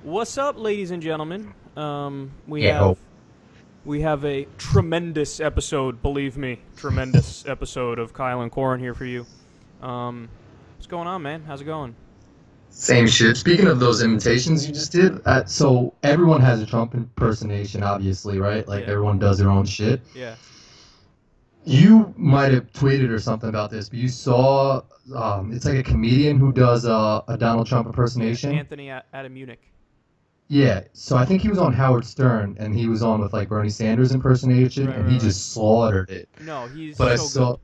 What's up, ladies and gentlemen? We have a tremendous episode, believe me, tremendous episode of Kyle and Corin here for you. What's going on, man? How's it going? Same shit. Speaking of those imitations you just did, so everyone has a Trump impersonation, obviously, right? Like, Yeah. everyone does their own shit. Yeah. You might have tweeted or something about this, but you saw, it's like a comedian who does a Donald Trump impersonation. Anthony Adamunic. Yeah, so I think he was on Howard Stern, and he was on with, like, Bernie Sanders impersonation, Right, and right, he right. just slaughtered it. No, he's But I so saw, good.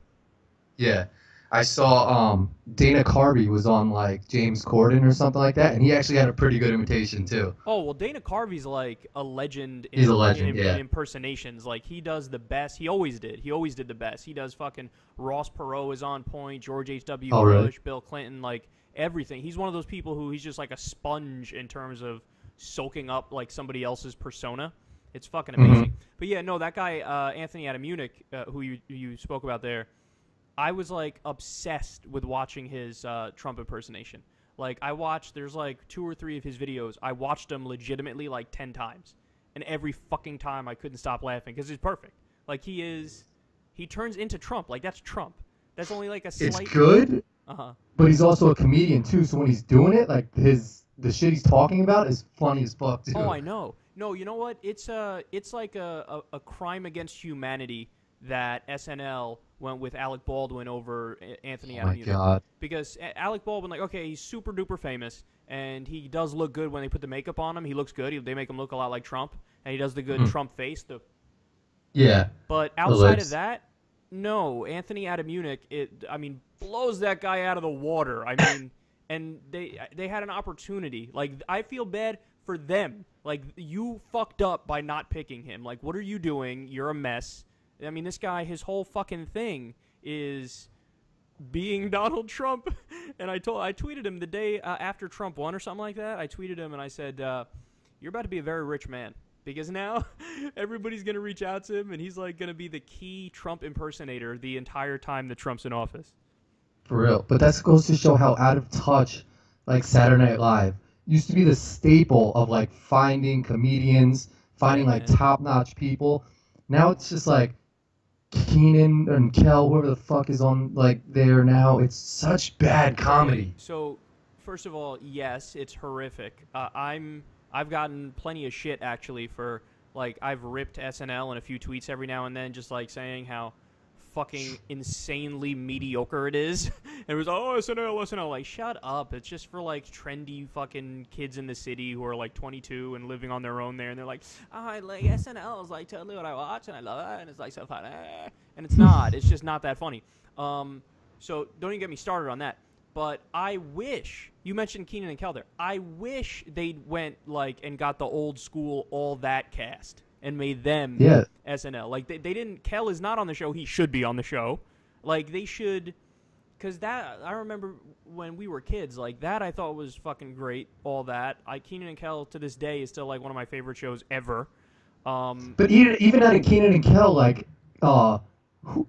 yeah, I saw Dana Carvey was on, like, James Corden or something like that, and he actually had a pretty good imitation, too. Oh, well, Dana Carvey's like a legend in, He's a legend, in yeah. impersonations. Like, he does the best. He always did. He always did the best. He does fucking Ross Perot is on point, George H.W. Oh, Bush, really? Bill Clinton, like, everything. He's one of those people who he's just like a sponge in terms of soaking up, like, somebody else's persona. It's fucking amazing. But, yeah, no, that guy, Anthony Adamunic, who you spoke about there, I was, like, obsessed with watching his Trump impersonation. Like, there's, like, 2 or 3 of his videos. I watched them legitimately, like, 10 times. And every fucking time I couldn't stop laughing because he's perfect. Like, he turns into Trump. Like, that's Trump. That's only, like, a slight... It's good, Uh-huh. but he's also a comedian, too, so when he's doing it, like, the shit he's talking about is funny as fuck, too. Oh, I know. No, you know what? It's like a crime against humanity that SNL went with Alec Baldwin over Anthony Oh, my Adamunic. God. Because Alec Baldwin, like, okay, he's super duper famous, and he does look good when they put the makeup on him. He looks good. They make him look a lot like Trump, and he does the good Trump face. Yeah. But outside of lips. that, no. Anthony Adamunic, blows that guy out of the water. I mean, and they had an opportunity. Like, I feel bad for them. Like, you fucked up by not picking him. Like, what are you doing? You're a mess. I mean, this guy, his whole fucking thing is being Donald Trump. And I tweeted him the day after Trump won or something like that. I tweeted him and I said, you're about to be a very rich man. Because now everybody's going to reach out to him, and he's like going to be the key Trump impersonator the entire time that Trump's in office. For real. But that goes to show how out of touch, like, Saturday Night Live used to be the staple of, like, finding comedians, finding, like, top-notch people. Now it's just, like, Keenan and Kel, whoever the fuck is on, like, there now. It's such bad comedy. So, first of all, yes, it's horrific. I've gotten plenty of shit, actually, for, like, I've ripped SNL in a few tweets every now and then, just, like, saying how fucking insanely mediocre it is. And it was, oh, SNL. Like, shut up. It's just for, like, trendy fucking kids in the city who are, like, 22 and living on their own there. And they're like, oh, like, SNL is, like, totally what I watch, and I love it, and it's, like, so funny. And it's not. It's just not that funny. So don't even get me started on that. But I wish, you mentioned Keenan and Kel there, I wish they went, like, and got the old school All That cast and made them SNL. Like, they didn't, Kel is not on the show, he should be on the show. Like, they should, because that, I remember when we were kids, like, that I thought was fucking great, All That. Keenan and Kel, to this day, is still, like, one of my favorite shows ever. But even out of Keenan and Kel, like,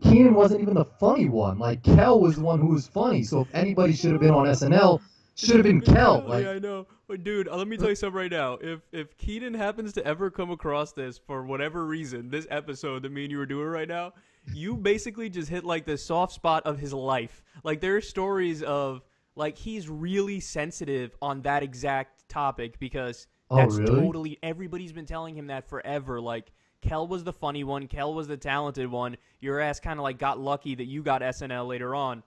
Keenan wasn't even the funny one. Like, Kel was the one who was funny. So if anybody should have been on SNL, should have been Kel. Like, yeah, I know. But dude, let me tell you something right now. If Keenan happens to ever come across this for whatever reason, this episode that me and you were doing right now, you basically just hit, like, the soft spot of his life. Like, there are stories of, like, he's really sensitive on that exact topic because that's totally, everybody's been telling him that forever. Like, Kel was the funny one. Kel was the talented one. Your ass kind of, like, got lucky that you got SNL later on.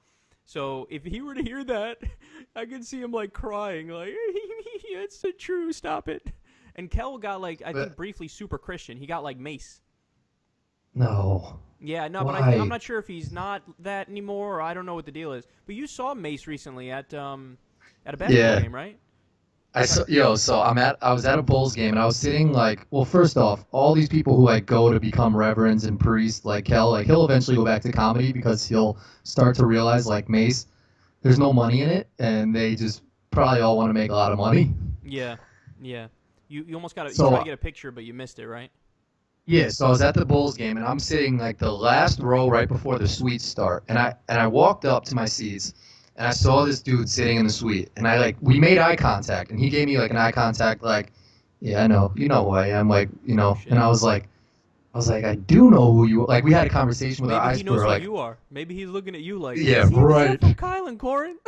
So if he were to hear that, I could see him, like, crying, like, it's the true, stop it. And Kel got, like, I think briefly super Christian. He got, like, Mace. No. Yeah, no, Why? but I'm not sure if he's not that anymore, or I don't know what the deal is. But you saw Mace recently at a basketball game, right? I was at a Bulls game, and I was sitting, like, well, first off, all these people who, like, go to become reverends and priests, like Kel, like, he'll eventually go back to comedy because he'll start to realize, like, Mace, there's no money in it, and they just probably all want to make a lot of money. Yeah. You almost got to try to get a picture, but you missed it, right? Yeah, so I was at the Bulls game, and I'm sitting, like, the last row right before the suites start, and I walked up to my seats, and I saw this dude sitting in the suite, and we made eye contact, and he gave me like an eye contact, like, yeah, I know, you know who I am, like, and I was like, I do know who you are. Like, we had a conversation with our eyes. Maybe he knows who you are. Maybe he's looking at you like, yeah, is right. that from Kyle and Corin?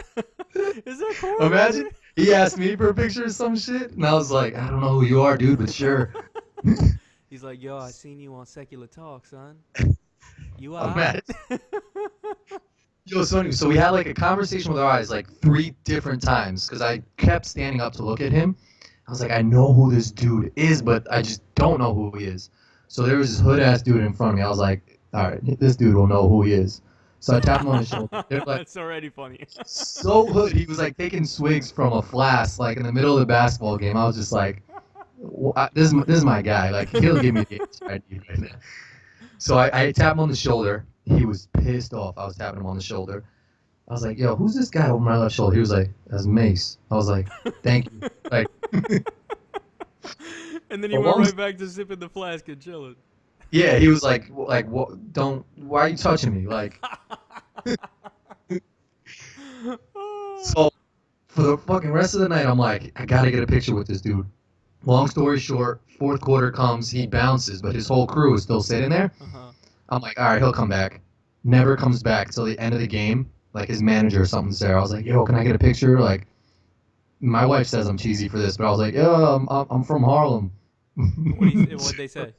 Is that Corin? Imagine he asked me for a picture of some shit, and I was like, I don't know who you are, dude, but sure. He's like, yo, I seen you on SecularTalk, son. You are. Imagine. Yo, so we had like a conversation with our eyes like 3 different times because I kept standing up to look at him. I was like, I know who this dude is, but I just don't know who he is. So there was this hood-ass dude in front of me. I was like, all right, this dude will know who he is. So I tapped him on the shoulder. Like, that's already funny. So hood. He was like taking swigs from a flask like in the middle of the basketball game. I was just like, this is my guy. Like, he'll give me the answer I need right now. So I tapped him on the shoulder. He was pissed off. I was tapping him on the shoulder. I was like, yo, who's this guy over my left shoulder? He was like, that's Mace. I was like, thank you. Like, and then he went right back to sipping the flask and chilling. Yeah, he was like, what? Why are you touching me? Like, so for the fucking rest of the night, I'm like, I gotta get a picture with this dude. Long story short, 4th quarter comes, he bounces, but his whole crew is still sitting there. I'm like, all right, he'll come back. Never comes back till the end of the game. Like, his manager or something's there. I was like, yo, can I get a picture? Like, my wife says I'm cheesy for this, but I was like, yo, I'm from Harlem. What'd they say?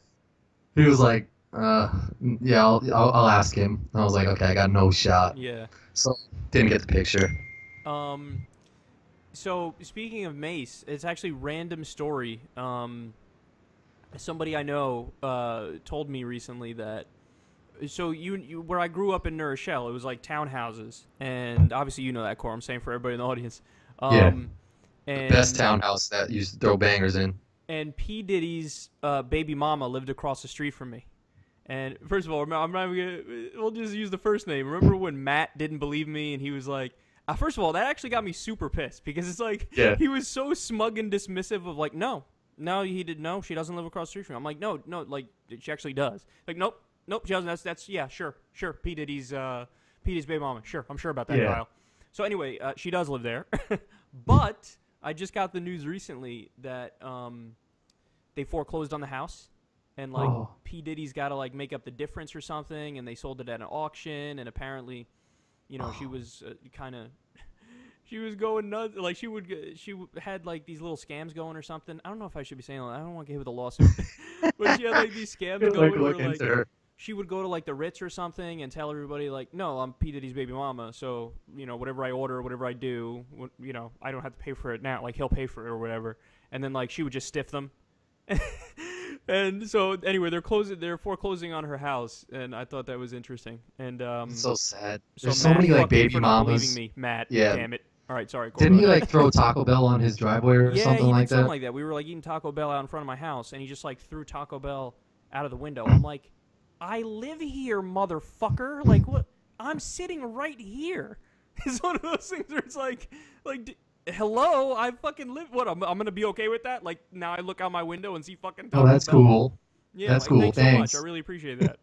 He was like, yeah, I'll ask him. I was like, okay, I got no shot. Yeah. So, didn't get the picture. So, speaking of Mace, it's actually a random story. Somebody I know told me recently that, so you where I grew up in New Rochelle, it was like townhouses, and obviously you know that, Cor. I'm saying for everybody in the audience. Yeah. And, the best townhouse that used to throw bangers in. And P. Diddy's baby mama lived across the street from me. And first of all, we'll just use the first name. Remember when Matt didn't believe me and he was like, first of all, that actually got me super pissed because it's like, he was so smug and dismissive of like, no, he didn't know. She doesn't live across the street from me. I'm like, no, like she actually does. Like, nope, she doesn't. That's yeah, sure. P. Diddy's baby mama. Sure, I'm sure about that, Kyle. So anyway, she does live there, but I just got the news recently that they foreclosed on the house, and like P. Diddy's got to like make up the difference or something, and they sold it at an auction, and apparently, she was she was going nuts. Like she had like these little scams going or something. I don't know if I should be saying that. I don't want to get hit with a lawsuit, but she had like these scams going. Where, she would go to like the Ritz or something and tell everybody like, no, I'm P. Diddy's baby mama, so whatever I order, whatever I do, I don't have to pay for it now. Like he'll pay for it or whatever. And then like she would just stiff them. And so anyway, they're foreclosing on her house, and I thought that was interesting. And it's so sad. There's so many like baby mamas. Believing me, Matt. Yeah. Damn it. All right, sorry. Didn't he like throw Taco Bell on his driveway or something like that? Something like that. We were like eating Taco Bell out in front of my house, and he just like threw Taco Bell out of the window. I'm like, I live here, motherfucker. Like, what? I'm sitting right here. It's one of those things where it's like, hello, I fucking live. What? I'm gonna be okay with that? Like, now I look out my window and see fucking Taco Bell. Oh, that's cool. Yeah, that's cool. Thanks so much. I really appreciate that.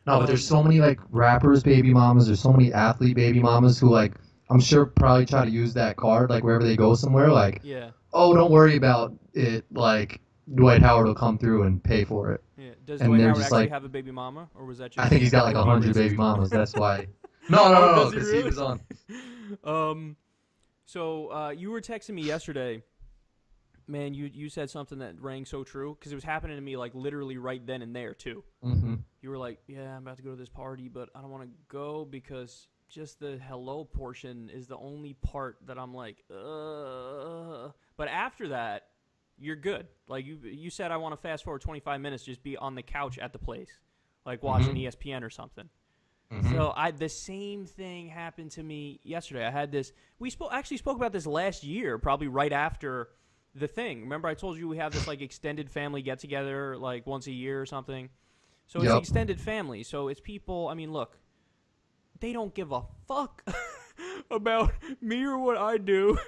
No, but there's so many like rappers baby mamas. There's so many athlete baby mamas who like I'm sure probably try to use that card like wherever they go somewhere. Like, oh, don't worry about it. Like Dwight Howard will come through and pay for it. Yeah. Does Dwight Howard actually have a baby mama, or was that just? I think he's got like 100 baby mamas. That's why. No, because he was on. So you were texting me yesterday. Man, you said something that rang so true because it was happening to me like literally right then and there too. Mm-hmm. You were like, "Yeah, I'm about to go to this party, but I don't want to go because just the hello portion is the only part that I'm like, ugh." But after that, you're good. Like you said, I want to fast forward 25 minutes, just be on the couch at the place, like watching ESPN or something. Mm-hmm. So the same thing happened to me yesterday. I had this. We actually spoke about this last year, probably right after the thing. Remember, I told you we have this like extended family get together like once a year or something. So it's extended family. So it's people. I mean, look, they don't give a fuck about me or what I do,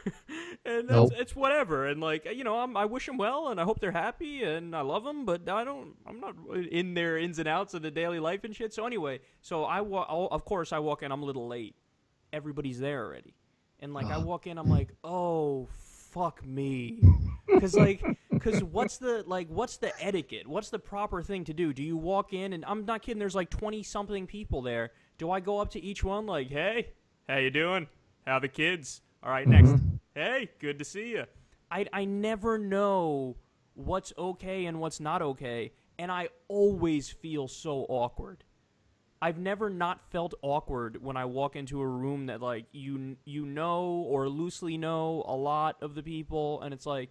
and it's whatever. And like I wish them well, and I hope they're happy, and I love them. But I'm not in their ins and outs of the daily life and shit. So anyway, of course I walk in. I'm a little late, everybody's there already. And, like, I walk in, I'm like, oh, fuck me. Because what's the etiquette? What's the proper thing to do? Do you walk in, and I'm not kidding, there's like 20-something people there. Do I go up to each one like, hey, how you doing? How the kids? All right, next. Hey, good to see you. I never know what's okay and what's not okay, and I always feel so awkward. I've never not felt awkward when I walk into a room that, like, you know or loosely know a lot of the people, and it's like,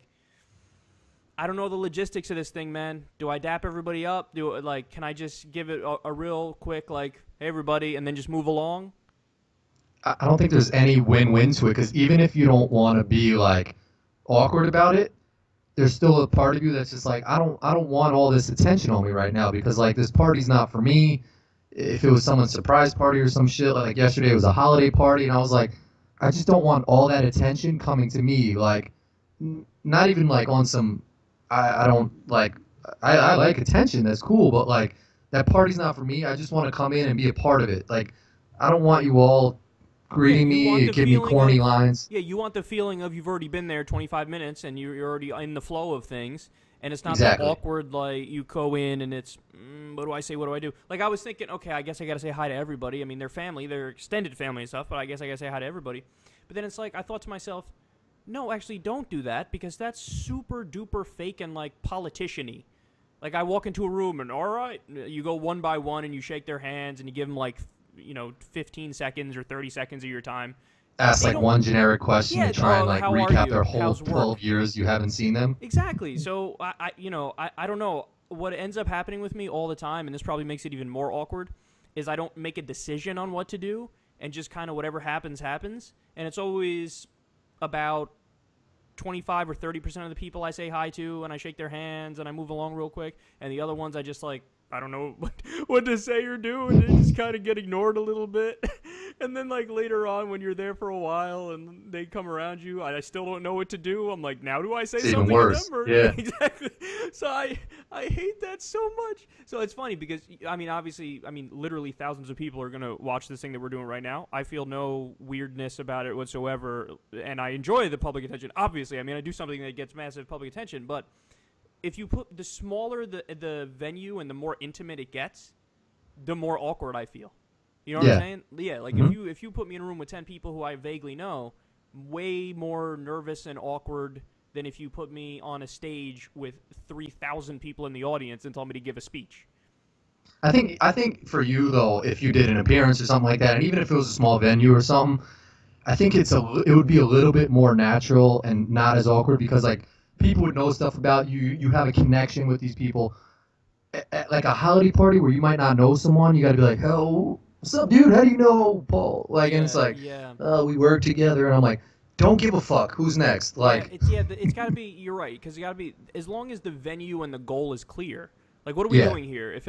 I don't know the logistics of this thing, man. Do I dap everybody up? Can I just give it a real quick, like, hey, everybody, and then just move along? I don't think there's any win-win to it, because even if you don't want to be, like, awkward about it, there's still a part of you that's just like, I don't want all this attention on me right now, because, like, this party's not for me. If it was someone's surprise party or some shit, like yesterday it was a holiday party, and I was like, I just don't want all that attention coming to me. Like, not even like on some, I don't like, I like attention, that's cool, but like, that party's not for me. I just want to come in and be a part of it. Like, I don't want you all greeting me, give me corny lines. Yeah, you want the feeling of you've already been there 25 minutes and you're already in the flow of things. And it's not that awkward, like, you go in and it's, what do I say, what do I do? Like, I was thinking, okay, I guess I got to say hi to everybody. I mean, they're family, they're extended family and stuff, but I guess I got to say hi to everybody. But then it's like, I thought to myself, no, actually don't do that, because that's super duper fake and, like, politician-y. Like, I walk into a room and, all right, you go one by one and you shake their hands and you give them, like, 15 seconds or 30 seconds of your time. Ask like one generic question to try and like recap their whole 12 years you haven't seen them. Exactly. So I don't know what ends up happening with me all the time, and this probably makes it even more awkward, is I don't make a decision on what to do, and just kind of whatever happens, happens. And it's always about 25 or 30% of the people I say hi to, and I shake their hands, and I move along real quick, and the other ones I just like, I don't know what to say or do, and they just kind of get ignored a little bit. And then, like, later on when you're there for a while and they come around you, I still don't know what to do. I'm like, now do I say something to them? Or, yeah. Exactly. So I hate that so much. So it's funny because, I mean, obviously, literally thousands of people are going to watch this thing that we're doing right now. I feel no weirdness about it whatsoever, and I enjoy the public attention. Obviously, I mean, I do something that gets massive public attention, but if you put the smaller the venue and the more intimate it gets, the more awkward I feel. You know what I'm saying? Yeah, like if you put me in a room with 10 people who I vaguely know, way more nervous and awkward than if you put me on a stage with 3,000 people in the audience and told me to give a speech. I think for you though, if you did an appearance or something like that, and even if it was a small venue or something, I think it would be a little bit more natural and not as awkward, because like people would know stuff about you. You have a connection with these people. At like a holiday party where you might not know someone, you got to be like, "Oh, what's up, dude? How do you know Paul?" Like, and it's like, we work together, and I'm like, don't give a fuck. Who's next? Like, it's got to be. You're right, because it got to be, as long as the venue and the goal is clear. Like, what are we doing here? If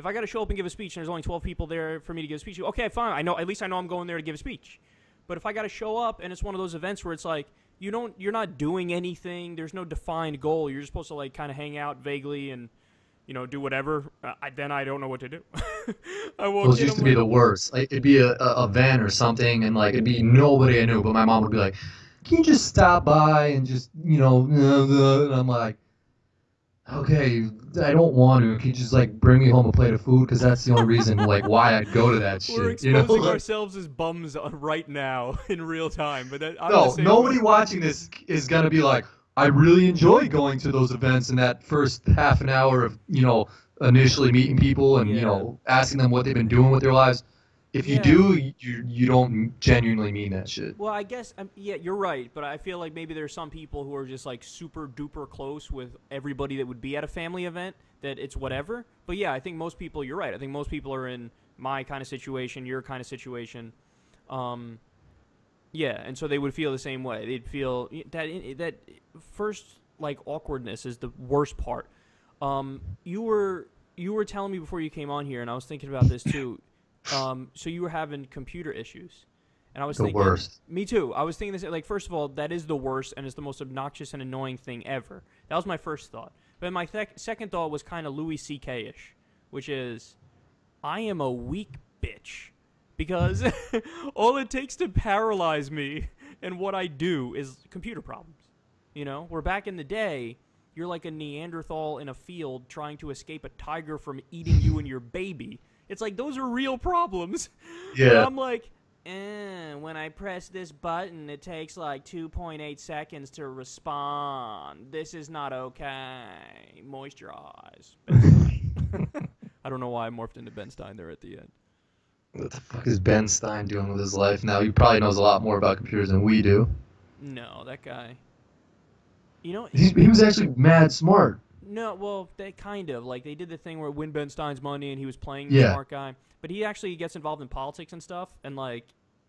I got to show up and give a speech and there's only 12 people there for me to give a speech, okay, fine. At least I know I'm going there to give a speech. But if I got to show up and it's one of those events where it's like, you're not doing anything, there's no defined goal, you're just supposed to like kind of hang out vaguely and do whatever, then I don't know what to do. Those used to be the worst. Like, it'd be a event or something, and like it'd be nobody I knew, but my mom would be like, can you just stop by and just and I'm like, okay, I don't want to. Can you just like bring me home a plate of food, because that's the only reason like why I'd go to that shit. We're exposing ourselves as bums right now in real time, but nobody watching this is gonna be like, I really enjoy going to those events and that first half an hour of initially meeting people and asking them what they've been doing with their lives. If you do, you don't genuinely mean that shit. Well, I guess, you're right, but I feel like maybe there's some people who are just like super duper close with everybody that would be at a family event, that it's whatever. But yeah, I think most people, you're right. I think most people are in my kind of situation, your kind of situation. Yeah, and so they would feel the same way. They'd feel that first like awkwardness is the worst part. You were telling me before you came on here, and I was thinking about this too. So you were having computer issues, and I was thinking, worst. Me too. I was thinking this, like, first of all, that is the worst, and it's the most obnoxious and annoying thing ever. That was my first thought. But my second thought was kind of Louis C.K.-ish, which is, I am a weak bitch because all it takes to paralyze me and what I do is computer problems. You know, where back in the day, you're like a Neanderthal in a field trying to escape a tiger from eating you and your baby. It's like, those are real problems. Yeah. But I'm like, when I press this button, it takes like 2.8 seconds to respond. This is not okay. Moisturize. I don't know why I morphed into Ben Stein there at the end. What the fuck is Ben Stein doing with his life now? He probably knows a lot more about computers than we do. No, that guy. You know, he was actually mad smart. No, well, they kind of. Like, they did the thing where win Ben Stein's money and he was playing the smart guy. But he actually gets involved in politics and stuff, and, like,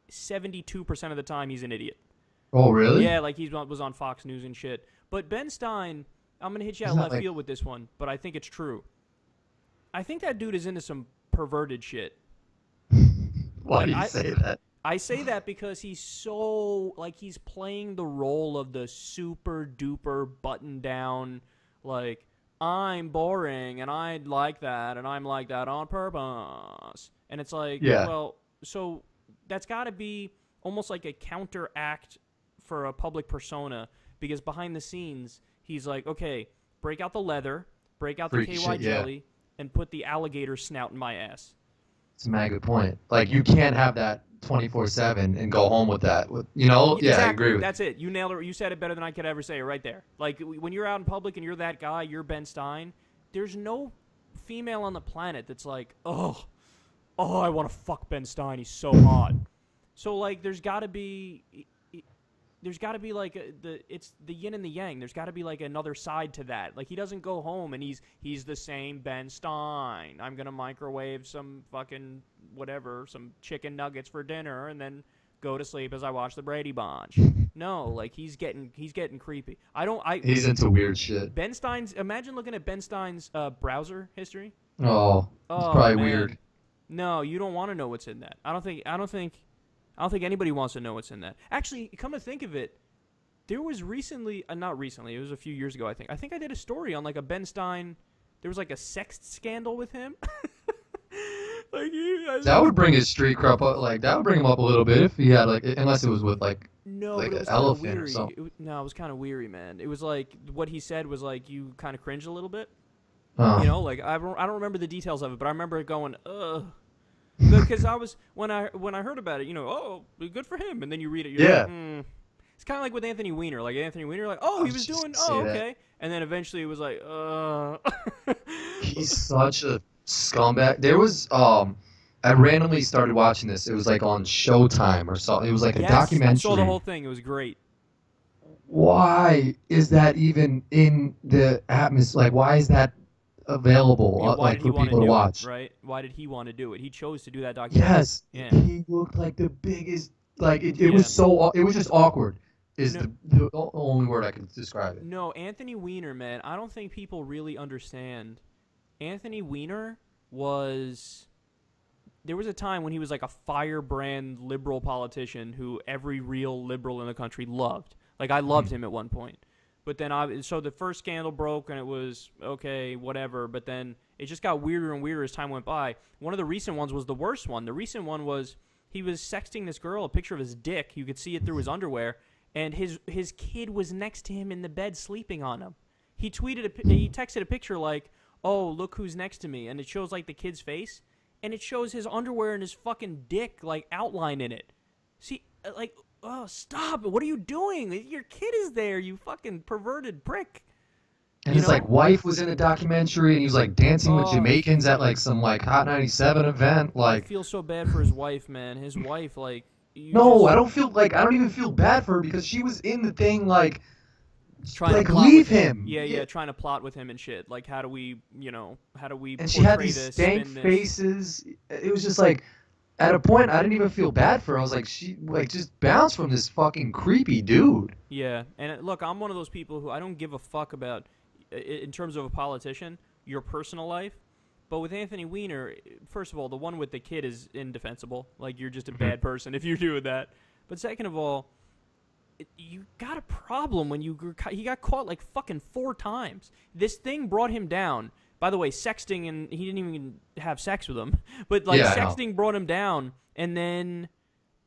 72% of the time he's an idiot. Oh, really? Yeah, like, he was on Fox News and shit. But Ben Stein, I'm going to hit you out left field with this one, but I think it's true. I think that dude is into some perverted shit. Why do you say that? I say that because he's so, like, he's playing the role of the super duper button down, like, I'm boring and I like that and I'm like that on purpose. And it's like, well, so that's got to be almost like a counteract for a public persona, because behind the scenes, he's like, okay, break out the leather, break out the KY jelly, and put the alligator snout in my ass. It's a mega good point. Like, you can't have that 24/7 and go home with that. You know? Exactly. Yeah, I agree with That's it. You nailed it. You said it better than I could ever say it right there. Like, when you're out in public and you're that guy, you're Ben Stein, there's no female on the planet that's like, oh, I want to fuck Ben Stein. He's so hot. So, like, there's got to be like it's the yin and the yang. There's got to be like another side to that. Like, he doesn't go home and he's the same Ben Stein. I'm gonna microwave some fucking whatever, some chicken nuggets for dinner, and then go to sleep as I watch the Brady Bunch. No, like, he's getting creepy. He's into weird shit. Ben Stein's. Imagine looking at Ben Stein's browser history. Oh, it's probably weird. No, you don't want to know what's in that. I don't think anybody wants to know what's in that. Actually, come to think of it, there was recently, not recently, it was a few years ago, I think. I think I did a story on, like, a Ben Stein, there was, like, a sex scandal with him. Like, that would bring his street crop up, like, that would bring him up a little bit if he had, like, unless it was with, like an elephant or something. No, it was kind of weary, man. It was, like, what he said was, like, you kind of cringed a little bit. Oh. You know, like, I don't remember the details of it, but I remember it going, ugh. Because I was when I heard about it, you know, oh, good for him, and then you read it, you're like, It's kind of like with Anthony Weiner. Like, Anthony Weiner, like, oh, he was doing, okay, and then eventually it was like, He's such a scumbag. There was I randomly started watching this. It was like on Showtime or so. It was like a documentary. I saw the whole thing. It was great. Why is that even in the atmosphere? Like, why is that available, like, for people to watch? Right? Why did he want to do it? He chose to do that documentary. Yes. Yeah. He looked like the biggest. Like, it was so. It was just awkward. The only word I can describe it. No, Anthony Weiner, man. I don't think people really understand. Anthony Weiner was. There was a time when he was like a firebrand liberal politician who every real liberal in the country loved. Like, I loved him at one point. But then, so the first scandal broke, and it was, okay, whatever. But then it just got weirder and weirder as time went by. One of the recent ones was the worst one. The recent one was he was sexting this girl a picture of his dick. You could see it through his underwear. And his kid was next to him in the bed sleeping on him. He texted a picture like, oh, look who's next to me. And it shows, like, the kid's face. And it shows his underwear and his fucking dick, like, outline in it. See, like... Oh, stop. What are you doing? Your kid is there, you fucking perverted prick. And his, like, wife was in a documentary, and he was, like, dancing with Jamaicans at, like, some, like, Hot 97 event. Like, I feel so bad for his wife, man. His wife, like... I don't even feel bad for her, because she was in the thing, like... Trying to leave him. Yeah, trying to plot with him and shit. Like, how do we and she had these stank faces. It was just, like... At a point, I didn't even feel bad for her. I was like, she, like, just bounced from this fucking creepy dude. Yeah, and look, I'm one of those people who I don't give a fuck about, in terms of a politician, your personal life. But with Anthony Weiner, first of all, the one with the kid is indefensible. Like, you're just a bad person if you're doing that. But second of all, you got a problem when he got caught like fucking 4 times. This thing brought him down by the way, sexting, and he didn't even have sex with him, but like sexting brought him down, and then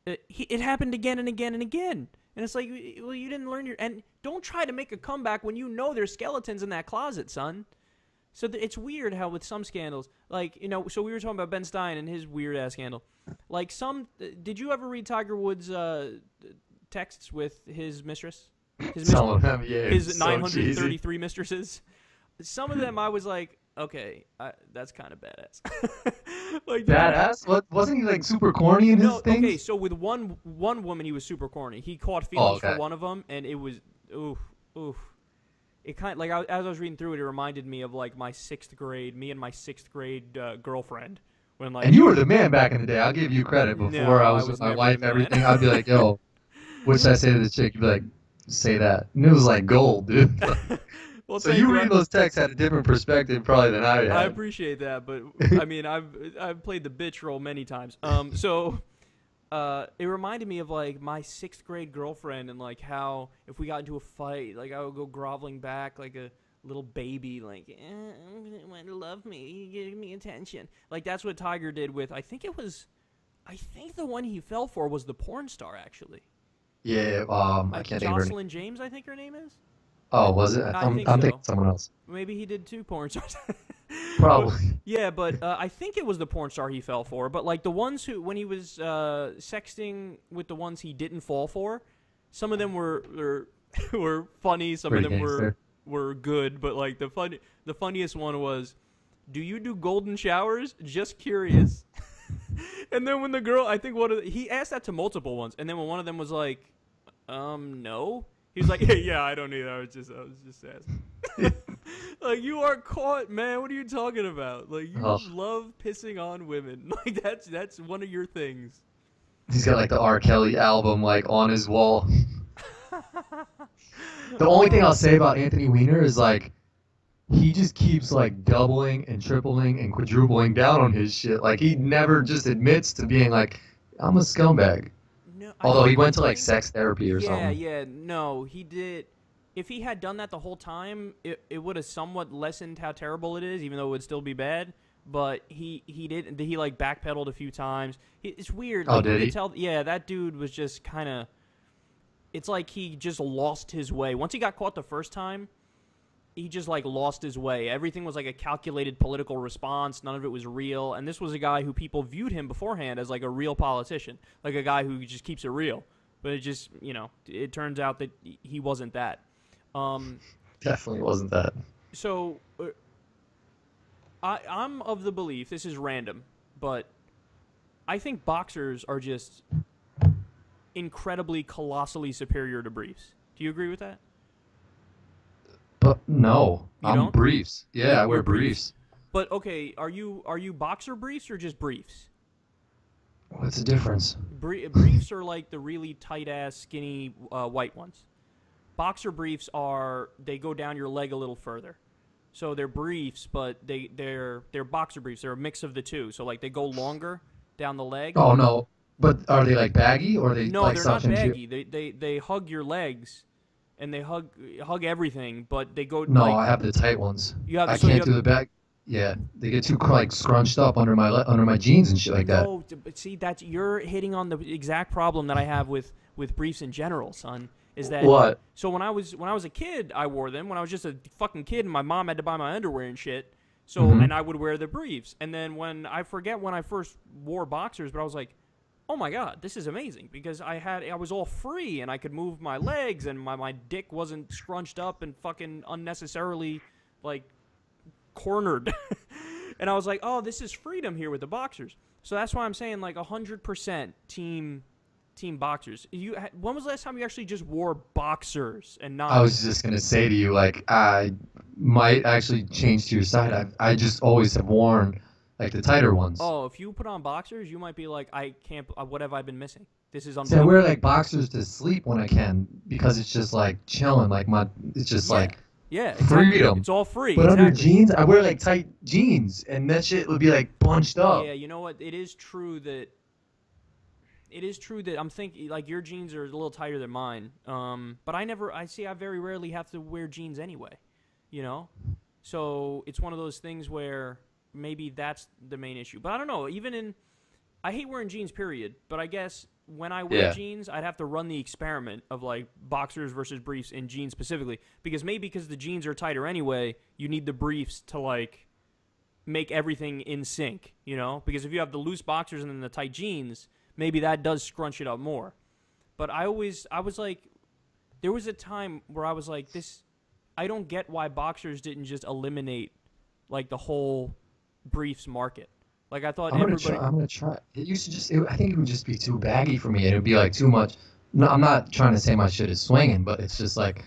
it happened again and again and again. And it's like, well, you didn't learn and don't try to make a comeback when you know there's skeletons in that closet, son. So it's weird how with some scandals, like, you know, so we were talking about Ben Stein and his weird-ass scandal. Like did you ever read Tiger Woods' texts with his mistress? Some of them, yeah. His 933 mistresses. Some of them I was like, okay, that's kind of badass. Like, badass? What, wasn't he like super corny in his things? Okay, so with one woman he was super corny. He caught feelings for one of them, and it was oof. It kind of, like, as I was reading through it, it reminded me of like me and my sixth grade girlfriend. When, like, and you were the man back in the day. I'll give you credit. Before I was with my wife, everything, I'd be like, yo, what should I say to the chick? You'd be like, say that. And it was like gold, dude. Well, so you reading those texts had a different perspective probably than I had. I appreciate that, but I mean, I've played the bitch role many times. So it reminded me of like my sixth grade girlfriend, and like how if we got into a fight, like I would go groveling back like a little baby, like want to love me, give me attention. Like that's what Tiger did with I think the one he fell for was the porn star actually. Yeah, I can't think of her name. Jocelyn James, I think her name is. Oh, was it? I'm thinking someone else. Maybe he did two porn stars. Probably. Yeah, but I think it was the porn star he fell for. But like the ones who, when he was sexting with the ones he didn't fall for, some of them were funny. Some Pretty of them gangster. were good. But like the funniest one was, "Do you do golden showers? Just curious." And then when the girl, I think he asked that to multiple ones, and then when one of them was like, no. He was like, hey, yeah, I don't either. I was just asking. Like, you are caught, man. What are you talking about? Like, you love pissing on women. Like, that's one of your things. He's got like the R. Kelly album like on his wall. The only thing I'll say about Anthony Weiner is like he just keeps like doubling and tripling and quadrupling down on his shit. Like he never just admits to being like, I'm a scumbag. Although he went to like sex therapy or something. Yeah, no, he did. If he had done that the whole time, it would have somewhat lessened how terrible it is, even though it would still be bad. But he didn't. He like backpedaled a few times. It's weird. Oh, like, did he? Yeah, that dude was just kind of. It's like he just lost his way. Once he got caught the first time, he just like lost his way. Everything was like a calculated political response. None of it was real. And this was a guy who people viewed him beforehand as like a real politician, like a guy who just keeps it real. But it just, it turns out that he wasn't that. Definitely wasn't that. So I'm of the belief, this is random, but I think boxers are just incredibly, colossally superior to briefs. Do you agree with that? But no, I'm don't? Briefs. Yeah, I wear briefs. But okay, are you boxer briefs or just briefs? What's the difference? Briefs are like the really tight ass, skinny white ones. Boxer briefs they go down your leg a little further. So they're briefs, but they're boxer briefs. They're a mix of the two. So like they go longer down the leg. Oh no, but are they like baggy or are they no? Like they're not baggy. They hug your legs. And they hug everything, but they go. No, like, I have the tight ones. I can't do the back. Yeah, they get too like scrunched up under my jeans and shit like that. No, but see, you're hitting on the exact problem that I have with briefs in general, son. Is that what? So when I was a kid, I wore them. When I was just a fucking kid, and my mom had to buy my underwear and shit. So and I would wear the briefs. And then I forget when I first wore boxers, but I was like, oh my god, this is amazing because I was all free and I could move my legs and my dick wasn't scrunched up and fucking unnecessarily like cornered. And I was like, oh, this is freedom here with the boxers. So that's why I'm saying like 100% team boxers. When was the last time you actually just wore boxers and not? I was just gonna say to you, like I might actually change to your side. I just always have worn like the tighter ones. Oh, if you put on boxers, you might be like, I can't. What have I been missing? This is unbelievable. See, I wear like boxers to sleep when I can because it's just like chilling. Like it's just like exactly. Freedom. It's all free. But under jeans, I wear like tight jeans, and that shit would be like bunched up. Yeah, you know what? It is true that I'm thinking like your jeans are a little tighter than mine. But I very rarely have to wear jeans anyway. You know. So it's one of those things where maybe that's the main issue. But I don't know. I hate wearing jeans, period. But I guess when I wear jeans, I'd have to run the experiment of like boxers versus briefs in jeans specifically, because the jeans are tighter anyway, you need the briefs to like make everything in sync, you know? Because if you have the loose boxers and then the tight jeans, maybe that does scrunch it up more. But I was like, there was a time where I was like, I don't get why boxers didn't just eliminate like the whole briefs market. Like I thought I'm gonna try. It used to I think it would just be too baggy for me. It would be like too much. No, I'm not trying to say my shit is swinging, but it's just like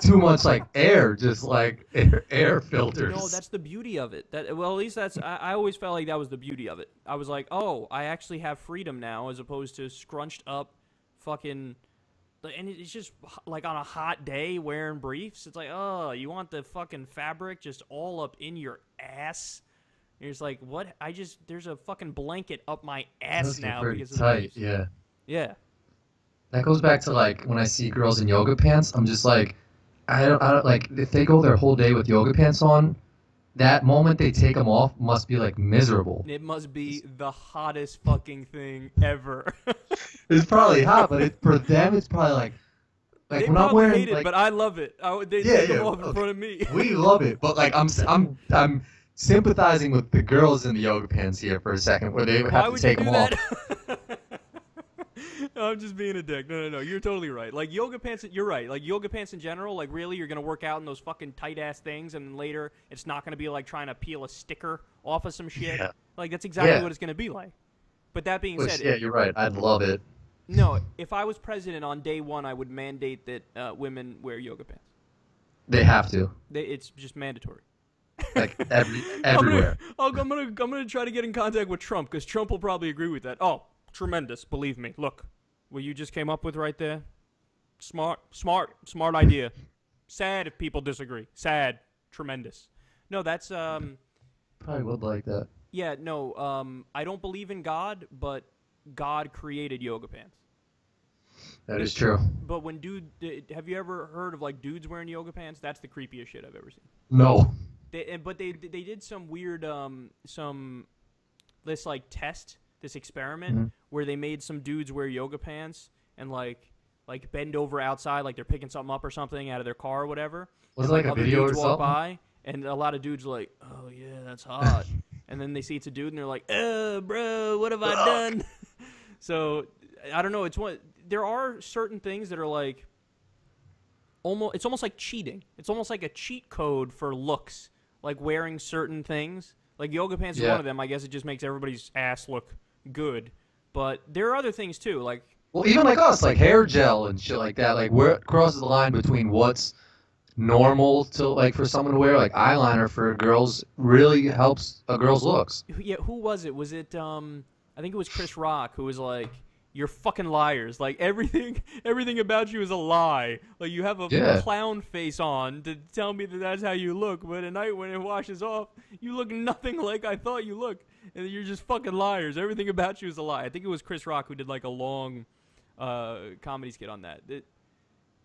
too much like air, just like air filters. No, that's the beauty of it. Well, at least that's. I always felt like that was the beauty of it. I was like, oh, I actually have freedom now, as opposed to scrunched up, fucking. And it's just like on a hot day wearing briefs. It's like, oh, you want the fucking fabric just all up in your ass. You're just like, what? There's a fucking blanket up my ass now because of the briefs. Yeah. Yeah. That goes back to like when I see girls in yoga pants, I'm just like, I don't like if they go their whole day with yoga pants on, that moment they take them off must be like miserable. It must be the hottest fucking thing ever. It's probably hot, but for them it's probably like they when I'm wearing hate it, like, but I love it. They take them off in front of me. We love it, but like I'm sympathizing with the girls in the yoga pants here for a second, where they have to take them off. I'm just being a dick. No. You're totally right. Like yoga pants, you're right. Like yoga pants in general, like really, you're gonna work out in those fucking tight ass things, and then later it's not gonna be like trying to peel a sticker off of some shit. Yeah. Like that's exactly what it's gonna be like. But that being said, yeah, you're right. I'd love it. No, if I was president on day one, I would mandate that women wear yoga pants. They have to. It's just mandatory. Like everywhere. I'm gonna try to get in contact with Trump, because Trump will probably agree with that. Oh, tremendous! Believe me. Look, what you just came up with right there. Smart idea. Sad if people disagree. Sad. Tremendous. No, that's probably would like that. Yeah, no. I don't believe in God, but God created yoga pants. That is true. But when have you ever heard of like dudes wearing yoga pants? That's the creepiest shit I've ever seen. No. But they did some weird this like test, this experiment where they made some dudes wear yoga pants and like bend over outside like they're picking something up or something out of their car or whatever. Was it like a video or something? Walk by, and a lot of dudes are like, oh yeah, that's hot. And then they see it's a dude and they're like, oh bro, what have I done? So I don't know. There are certain things that are like it's almost like cheating. It's almost like a cheat code for looks, like wearing certain things. Like yoga pants is one of them. I guess it just makes everybody's ass look good. But there are other things too, like even like us, like hair gel and shit like that. Like where it crosses the line between what's normal to like for someone to wear, like eyeliner for girls really helps a girl's looks. Yeah, who was it? Was it I think it was Chris Rock who was like, you're fucking liars. Like everything about you is a lie. Like you have a clown face on to tell me that that's how you look, but at night when it washes off, you look nothing like I thought you looked. And you're just fucking liars. Everything about you is a lie. I think it was Chris Rock who did like a long comedy skit on that.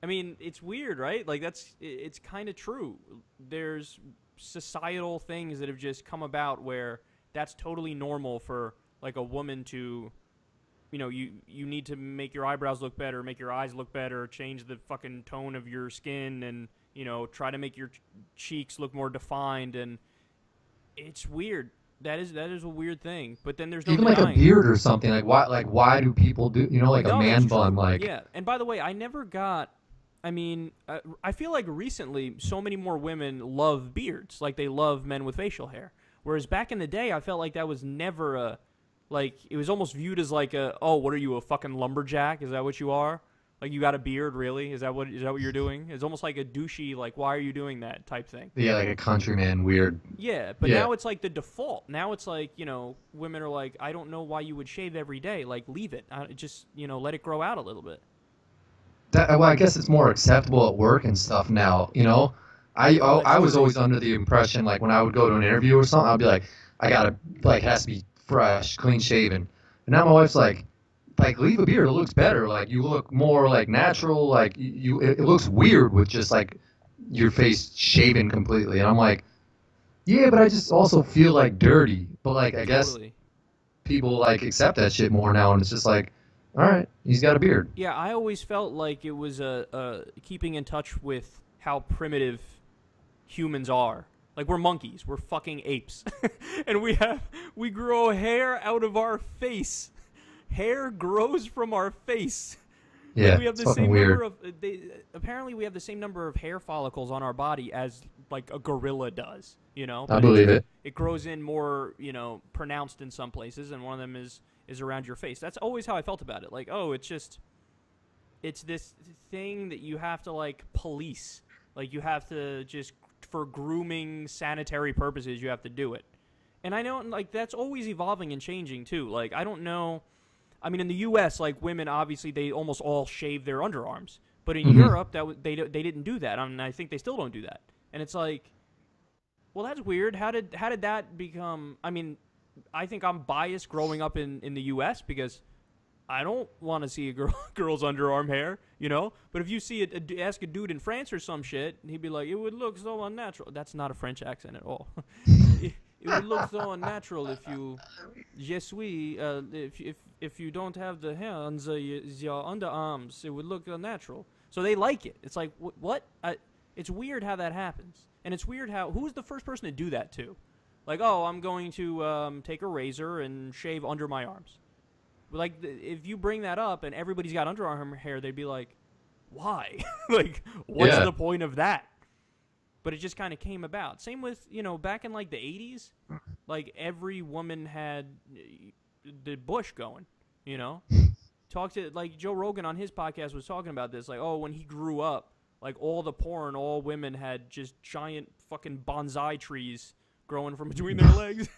I mean, it's weird, right? Like it's kind of true. There's societal things that have just come about where that's totally normal for like a woman to, you know, you need to make your eyebrows look better, make your eyes look better, change the fucking tone of your skin, and, you know, try to make your cheeks look more defined. And it's weird. That is a weird thing. But then there's no even denying. Like a beard or something. Like why do people do, you know, like a man bun? Like yeah. And by the way, I never got. I mean, I feel like recently so many more women love beards. Like they love men with facial hair. Whereas back in the day, I felt like that was never a. Like, it was almost viewed as like oh, what are you, a fucking lumberjack? Is that what you are? Like, you got a beard, really? Is that what you're doing? It's almost like a douchey, like, why are you doing that type thing. Yeah, like a countryman weird. Yeah, but now it's like the default. Now it's like, you know, women are like, I don't know why you would shave every day. Like, leave it. Just, you know, let it grow out a little bit. Well, I guess it's more acceptable at work and stuff now, you know? I was always under the impression, like, when I would go to an interview or something, I'd be like, I gotta, like, it has to be fresh, clean shaven. And now my wife's like leave a beard, it looks better. Like you look more like natural. Like it looks weird with just like your face shaven completely. And I'm like, Yeah, but I just also feel like dirty. But like, I guess Totally. people like accept that shit more now, and it's just like, all right, he's got a beard. Yeah, I always felt like it was keeping in touch with how primitive humans are. Like we're monkeys, we're fucking apes, and we grow hair out of our face. Hair grows from our face. Like Yeah, we have it's the fucking same number weird. of apparently we have the same number of hair follicles on our body as like a gorilla does, I but it believe just it. it grows in more, pronounced in some places, and one of them is around your face. That's always how I felt about it. Like, oh, it's this thing that you have to like police. Like you have to just for grooming sanitary purposes, you have to do it. And I know like that's always evolving and changing too. Like I don't know. I mean, in the U.S., like women, obviously they almost all shave their underarms, but in Hmm. Europe, they didn't do that. I mean, I think they still don't do that. And it's like, well, that's weird. How did that become? I mean, I think I'm biased growing up in the U.S. because I don't want to see a girl's underarm hair, But if you see ask a dude in France or some shit, he'd be like, it would look so unnatural. That's not a French accent at all. It would look so unnatural if you, je suis, if you don't have the hair on your underarms, it would look unnatural. So they like it. It's like what? It's weird how that happens, and it's weird how who's the first person to do that to? Like, oh, I'm going to take a razor and shave under my arms. Like, if you bring that up and everybody's got underarm hair, they'd be like, why? Like, what's Yeah. the point of that? But it just kind of came about. Same with, back in like the 80s, like every woman had the bush going, you know? Talk to, like, Joe Rogan on his podcast was talking about this. Like, oh, when he grew up, like all the porn, all women had just giant fucking bonsai trees growing from between their legs.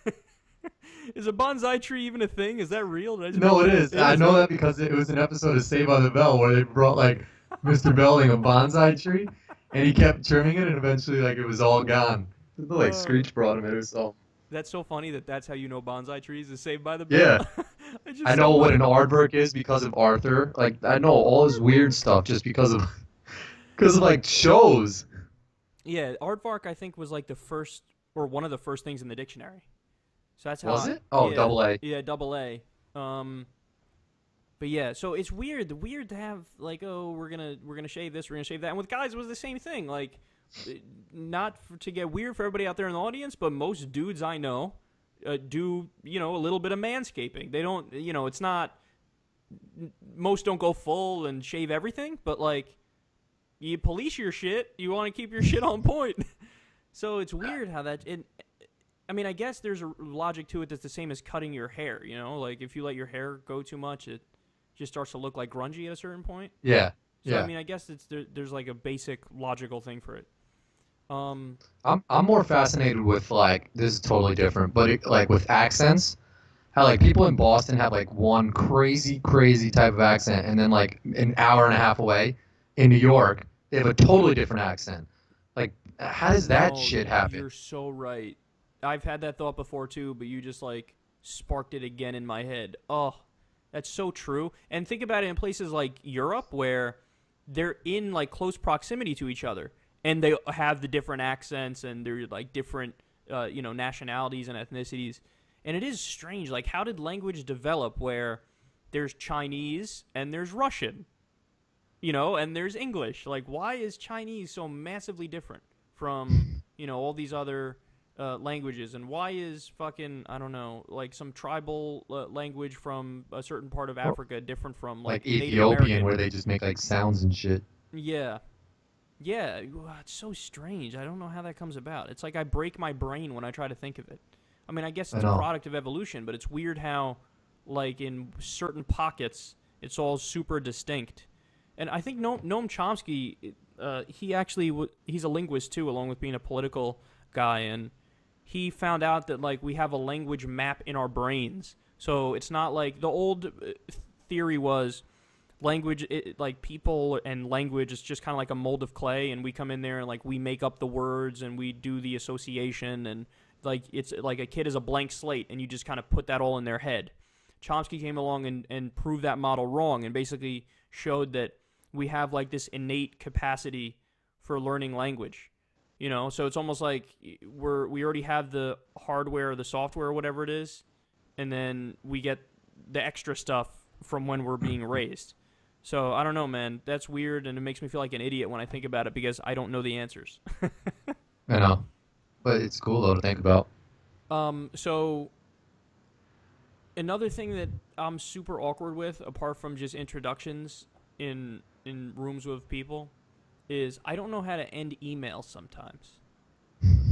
Is a bonsai tree even a thing? Is that real? Did I just make No, it that up? is. It I is, know right? that because it was an episode of Saved by the Bell where they brought like Mr. Belling a bonsai tree, and he kept trimming it, and eventually like it was all gone. Like Uh, Screech brought him. It was all. that's so funny that's how you know bonsai trees is Saved by the Bell. Yeah, It's I just so know what funny. an aardvark is because of Arthur. Like I know all this weird stuff just because of like shows. Yeah, aardvark I think was like the first or one of the first things in the dictionary. So that's how Was I, it? Oh, yeah, double A. yeah, double A. But yeah, so it's weird. Weird to have like, oh, we're gonna shave this, we're gonna shave that. And with guys, it was the same thing. Like, not to get weird for everybody out there in the audience, but most dudes I know do a little bit of manscaping. They don't, it's not. Most don't go full and shave everything, but like, you police your shit. You want to keep your shit on point. So it's weird how that. I mean, I guess there's a logic to it that's the same as cutting your hair. Like if you let your hair go too much, it just starts to look like grungy at a certain point. Yeah, So I yeah. mean, I guess there's like a basic logical thing for it. Um, I'm more fascinated with like this is totally different, but like with accents. How like people in Boston have like one crazy type of accent, and then like an hour and a half away in New York, they have a totally different accent. Like, how does that no, shit happen? you're so right. I've had that thought before too, but you just like sparked it again in my head. Oh, that's so true. And think about it in places like Europe where they're in like close proximity to each other, and they have the different accents and they're like different, nationalities and ethnicities. And it is strange. Like, how did language develop where there's Chinese and there's Russian, and there's English? Like, why is Chinese so massively different from, all these other languages? And why is fucking, I don't know, like some tribal language from a certain part of Or, Africa different from, like like, Native Ethiopian, American? where they just make like sounds and shit. Yeah. Yeah. It's so strange. I don't know how that comes about. It's like I break my brain when I try to think of it. I mean, I guess I it's a know. product of evolution, but it's weird how, like, in certain pockets, it's all super distinct. And I think Noam Chomsky, he's a linguist too, along with being a political guy, and he found out that like we have a language map in our brains. So it's not like the old theory was language, like people and language is just kind of like a mold of clay, and we come in there and like we make up the words and we do the association, and like it's like a kid is a blank slate and you just kind of put that all in their head. Chomsky came along and proved that model wrong and basically showed that we have like this innate capacity for learning language. You know, so it's almost like we already have the hardware or the software or whatever it is, and then we get the extra stuff from when we're being raised. So I don't know, man. That's weird, and it makes me feel like an idiot when I think about it because I don't know the answers. I know, but it's cool though to think about. So another thing that I'm super awkward with, apart from just introductions in rooms with people, is I don't know how to end emails sometimes.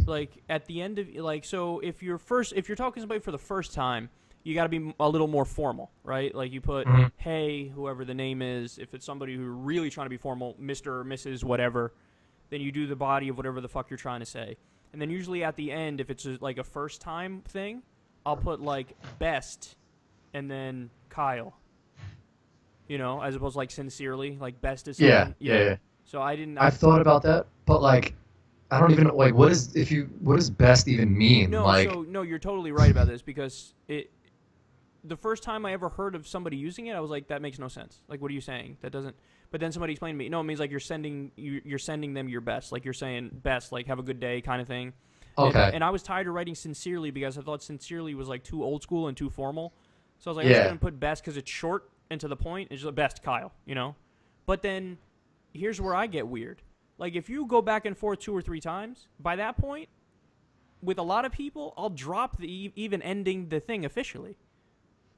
Like at the end of so if you're talking to somebody for the first time, you got to be a little more formal, right? Like you put hey, whoever the name is. If it's somebody who's really trying to be formal, Mr. or Mrs. whatever, then you do the body of whatever the fuck you're trying to say. And then usually at the end, if it's like a first time thing, I'll put like best and then Kyle. You know, as opposed to like sincerely, like best is something. Yeah. So I've thought about that, but like I don't even know, like what does best even mean? No, like no, you're totally right about this because the first time I ever heard of somebody using it, I was like, that makes no sense. Like, what are you saying? That doesn't. But then somebody explained to me, no, it means like you're sending them your best, like you're saying best, like have a good day kind of thing. Okay. And I was tired of writing sincerely because I thought sincerely was like too old school and too formal. So I was like, I'm just gonna put best because it's short and to the point. It's just the best, Kyle, you know. But then here's where I get weird. Like if you go back and forth 2 or 3 times, by that point, with a lot of people, I'll drop the even ending the thing officially.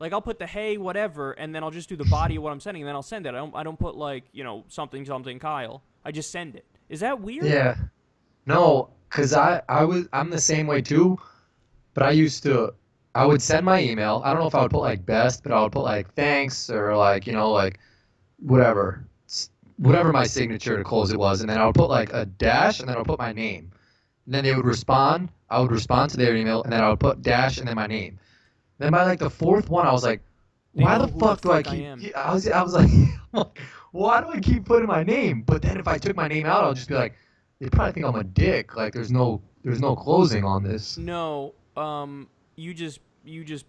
Like I'll put the hey whatever, and then I'll just do the body of what I'm sending, and then I'll send it. I don't put like something Kyle. I just send it. Is that weird? Yeah. No, because I'm the same way too, but I would send my email. I don't know if I would put like best, but I would put like thanks or like like whatever my signature to close it was, and then I would put like a dash, and then I would put my name. And then they would respond. I would respond to their email, and then I would put dash and then my name. Then by like the 4th one, I was like, why the fuck do I keep? I was like, why do I keep putting my name? But then if I took my name out, I'll just be like, they probably think I'm a dick. Like there's no closing on this. No, you just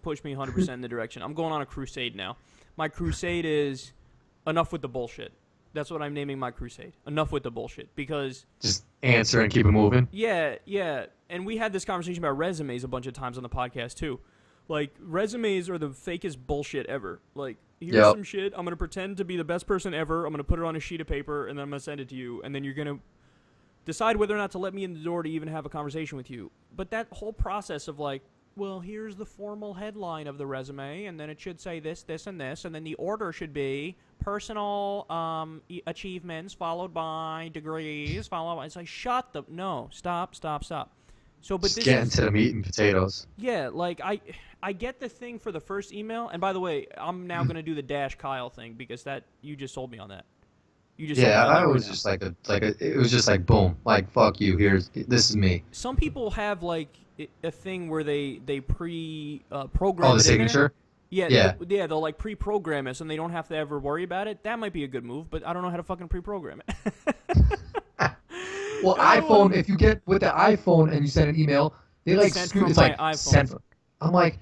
pushed me 100% in the direction. I'm going on a crusade now. My crusade is enough with the bullshit. That's what I'm naming my crusade. Enough with the bullshit. Because just answer and keep it moving. Yeah. And we had this conversation about resumes a bunch of times on the podcast too. Like, resumes are the fakest bullshit ever. Like, here's some shit. I'm going to pretend to be the best person ever. I'm going to put it on a sheet of paper, and then I'm going to send it to you. And then you're going to decide whether or not to let me in the door to even have a conversation with you. But that whole process of, like, well, here's the formal headline of the resume, and then it should say this, this, and this, and then the order should be personal achievements followed by degrees, followed by... It's like, shut the... No, stop. So, but just get into the meat and potatoes. Yeah, like I get the thing for the first email, and by the way, I'm now gonna do the dash Kyle thing because that you just sold me on that. You just I was just like it was just like boom, like fuck you. This is me. Some people have like a thing where they pre-program. Oh, the signature. Yeah, they'll like pre-program it, so they don't have to ever worry about it. That might be a good move, but I don't know how to fucking pre-program it. Well, iPhone, if you get with the iPhone and you send an email, they like sent scoot, from it's my like iPhone. sent from, I'm like,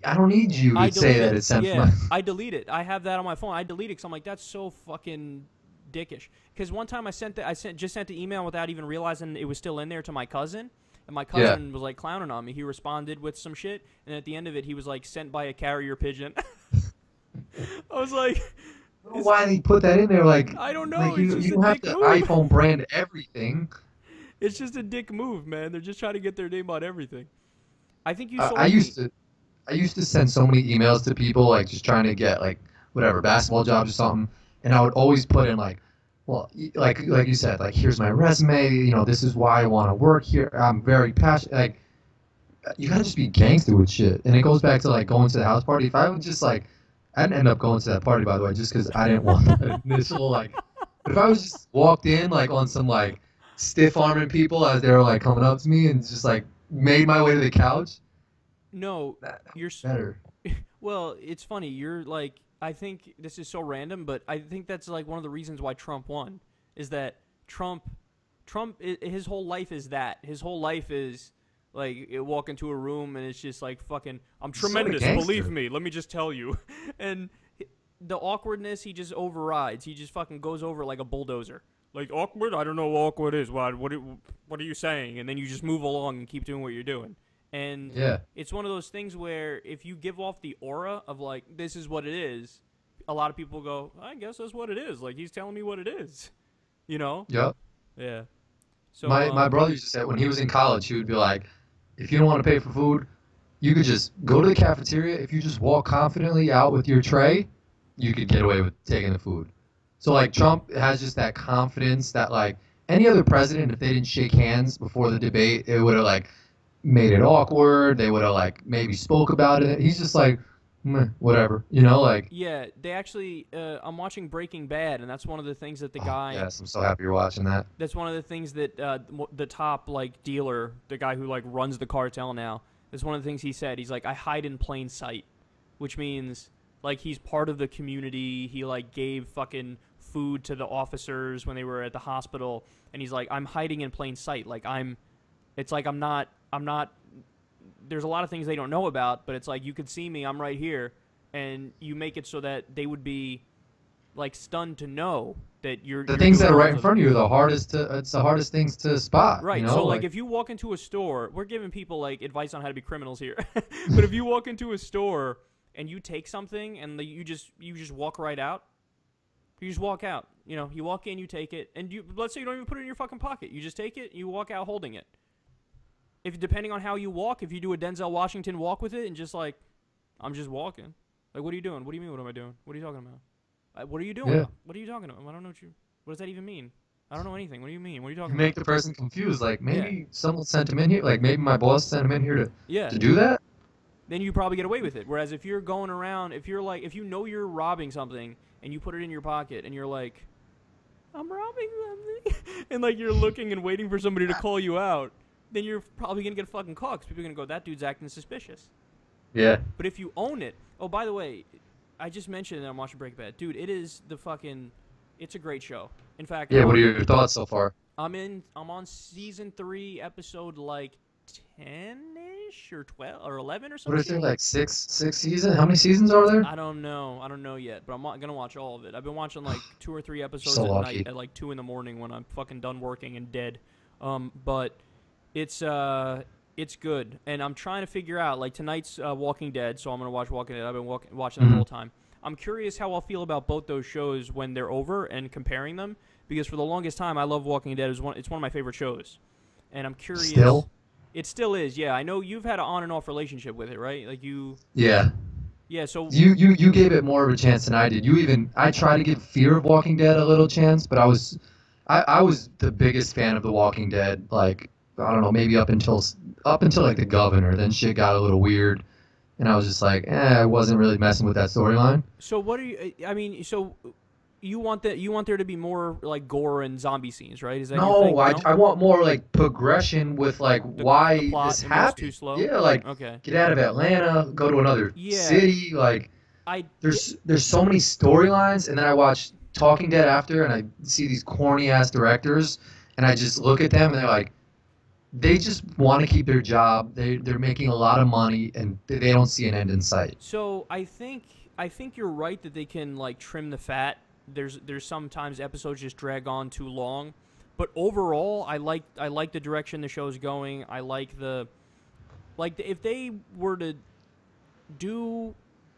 I don't need you to say that it's sent from my I delete it. I have that on my phone. I delete it because I'm like, that's so fucking dickish. Because one time I just sent the email without even realizing it was still in there to my cousin, and my cousin was like clowning on me. He responded with some shit, and at the end of it, he was like sent by a carrier pigeon. I was like... I don't know why they put that in there. Like, I don't know. Like you don't have to iPhone brand everything. It's just a dick move, man. They're just trying to get their name on everything. I think you sold I used to send so many emails to people, like just trying to get like whatever basketball jobs or something, and I would always put in like, well, like you said, like here's my resume. This is why I want to work here. I'm very passionate. Like, you gotta just be gangster with shit. And it goes back to like going to the house party. If I would just like, I didn't end up going to that party, by the way, just because I didn't want the initial like. If I was just walked in like on some like stiff arming people as they were like coming up to me and just like made my way to the couch. No, you're better. Well, it's funny. You're like, I think this is so random, but I think that's like one of the reasons why Trump won is that Trump, his whole life is that. His whole life is like you walk into a room and it's just like fucking, I'm tremendous, believe me. Let me just tell you. And the awkwardness, he just overrides. He just fucking goes over like a bulldozer. like awkward. I don't know what awkward is. What are you saying? And then you just move along and keep doing what you're doing. And Yeah. it's one of those things where if you give off the aura of like this is what it is, a lot of people go, I guess that's what it is. Like he's telling me what it is, you know? Yep. Yeah. So My brother used to say when he was in college, he would be like, if you don't want to pay for food, you could just go to the cafeteria. If you just walk confidently out with your tray, you could get away with taking the food. So like Trump has just that confidence that like any other president, if they didn't shake hands before the debate, it would have like made it awkward. They would have like maybe spoke about it. He's just like, meh, whatever, you know, like. Yeah, they actually. I'm watching Breaking Bad, and that's one of the things that the guy. Yes, I'm so happy you're watching that. That's one of the things that the top like dealer, the guy who like runs the cartel now, is one of the things he said. He's like, I hide in plain sight, which means like he's part of the community. He like gave fucking food to the officers when they were at the hospital, and he's like, I'm hiding in plain sight. Like it's like I'm not. There's a lot of things they don't know about, but it's like you could see me. I'm right here, and you make it so that they would be like stunned to know that you're the things that are right in of front of you are the hardest to. It's the hardest things to spot. Right. You know? So like if you walk into a store, we're giving people like advice on how to be criminals here. But if you walk into a store and you take something and you just walk right out, you just walk out. You know, you walk in, you take it, and let's say you don't even put it in your fucking pocket. You just take it, you walk out holding it. If depending on how you walk, if you do a Denzel Washington walk with it and just like, I'm just walking. Like, what are you doing? What do you mean? What am I doing? What are you talking about? What are you doing? Yeah. What are you talking about? I don't know what does that even mean? I don't know anything. What do you mean? What are you talking You about? make the person confused. Like maybe someone sent him in here. Like maybe my boss sent him in here to do that. Then you probably get away with it. Whereas if you're going around, if you know you're robbing something and you put it in your pocket and you're like, I'm robbing something, and like you're looking and waiting for somebody to call you out, then you're probably gonna get fucking caught because people are gonna go, that dude's acting suspicious. Yeah. But if you own it, oh by the way, I just mentioned that I'm watching Breaking Bad, dude. It's a great show. In fact, Yeah. What are your thoughts so far? I'm on season 3, episode like 10-ish or 12 or 11 or something. What is it, like six seasons? How many seasons are there? I don't know yet, but I'm not gonna watch all of it. I've been watching like 2 or 3 episodes So at lucky. night at like 2 in the morning when I'm fucking done working and dead. But it's good, and I'm trying to figure out like tonight's Walking Dead, so I'm gonna watch Walking Dead. I've been watching that the whole time. I'm curious how I'll feel about both those shows when they're over and comparing them, because for the longest time I love Walking Dead. It's one of my favorite shows, and I'm curious. Still? It still is, yeah. I know you've had an on and off relationship with it, right? Like you. Yeah. Yeah. So you gave it more of a chance than I did. I tried to give Fear of Walking Dead a little chance, but I was the biggest fan of The Walking Dead. Like I don't know, maybe up until like the governor. Then shit got a little weird, and I was just like, I wasn't really messing with that storyline. So what are you? I mean, so. You want there to be more like gore and zombie scenes, right? Is that your thing? I want more like progression with like why the plot this and was happened. too slow? Yeah, like Okay. get out of Atlanta, go to another city. Like there's so many storylines, and then I watch Talking Dead after, and I see these corny ass directors, and I just look at them, and they're like, they just want to keep their job. They're making a lot of money, and they don't see an end in sight. So I think you're right that they can like trim the fat. There's sometimes episodes just drag on too long, but overall I like the direction the show's going. I like if they were to do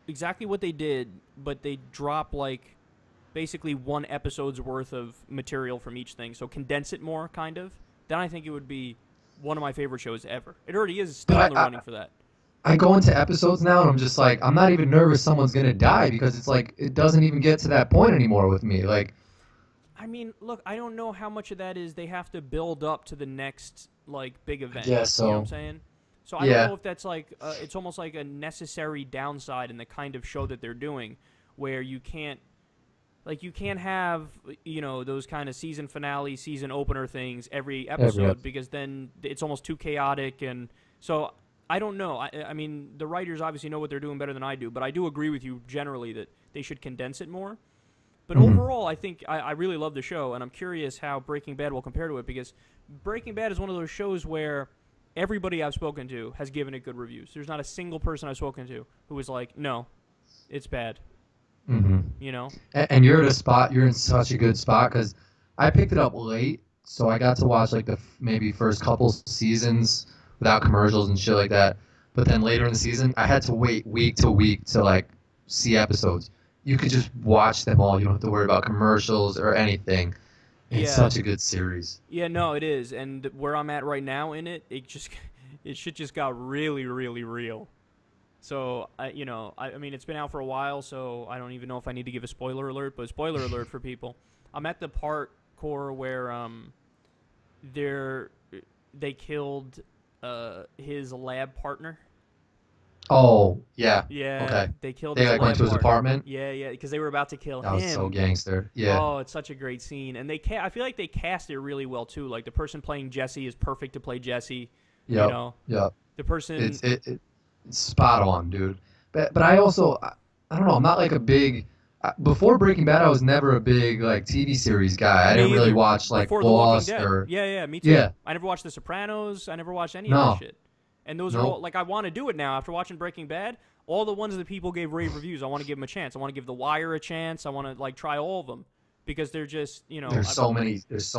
exactly what they did, but they drop like basically 1 episode's worth of material from each thing, so condense it more kind of, then I think it would be one of my favorite shows ever. It already is still in the running for that. I go into episodes now and I'm just like, I'm not even nervous someone's going to die because it's like, it doesn't even get to that point anymore with me. Like, I mean, look, I don't know how much of that is they have to build up to the next, like, big event. Yeah, so. You know what I'm saying? So I don't know if that's like, it's almost like a necessary downside in the kind of show that they're doing where you can't have, you know, those kind of season finale, season opener things every episode because then it's almost too chaotic. And so I don't know. I mean, the writers obviously know what they're doing better than I do, but I do agree with you generally that they should condense it more. But overall, I think I really love the show, and I'm curious how Breaking Bad will compare to it, because Breaking Bad is one of those shows where everybody I've spoken to has given it good reviews. There's not a single person I've spoken to who was like, no, it's bad. Mm-hmm. You know? And you're at a spot, you're in such a good spot, because I picked it up late, so I got to watch like the maybe first couple seasons without commercials and shit like that. But then later in the season, I had to wait week to week to like see episodes. You could just watch them all. You don't have to worry about commercials or anything. It's such a good series. Yeah, no, it is. And where I'm at right now in it, it shit just got really, really real. So, I mean, it's been out for a while, so I don't even know if I need to give a spoiler alert, but spoiler alert for people. I'm at the part, Core, where they killed his lab partner. Oh, yeah. Yeah. Okay. They killed They his like went to his partner. apartment? Yeah, because they were about to kill him. That was so gangster. Yeah. Oh, it's such a great scene. And I feel like they cast it really well, too. Like, the person playing Jesse is perfect to play Jesse. Yep. You know? Yep. The person... It's spot on, dude. But I also, I don't know, I'm not like a big... Before Breaking Bad, I was never a big like TV series guy. I didn't really watch like Lost or... Yeah, me too. Yeah. I never watched The Sopranos. I never watched any of that shit. And those are all... Like, I want to do it now after watching Breaking Bad. All the ones that people gave rave reviews, I want to give them a chance. I want to give The Wire a chance. I want to like try all of them because they're just, There's so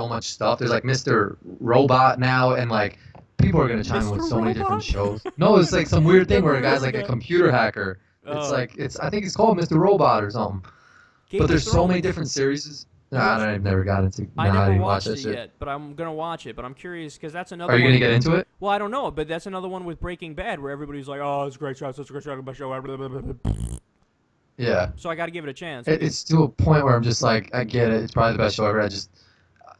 much stuff. There's like Mr. Robot now, and like people are gonna chime in with so many different shows. No, it's like some weird thing where a guy's like a computer hacker. I think it's called Mr. Robot or something. But there's so many different series. I've never got into. I never watched it yet, but I'm gonna watch it. But I'm curious because that's another. Are you gonna get into it? Well, I don't know, but that's another one with Breaking Bad where everybody's like, "Oh, it's a great show, it's a great show, best show." Yeah. So I got to give it a chance. It's to a point where I'm just like, I get it. It's probably the best show ever.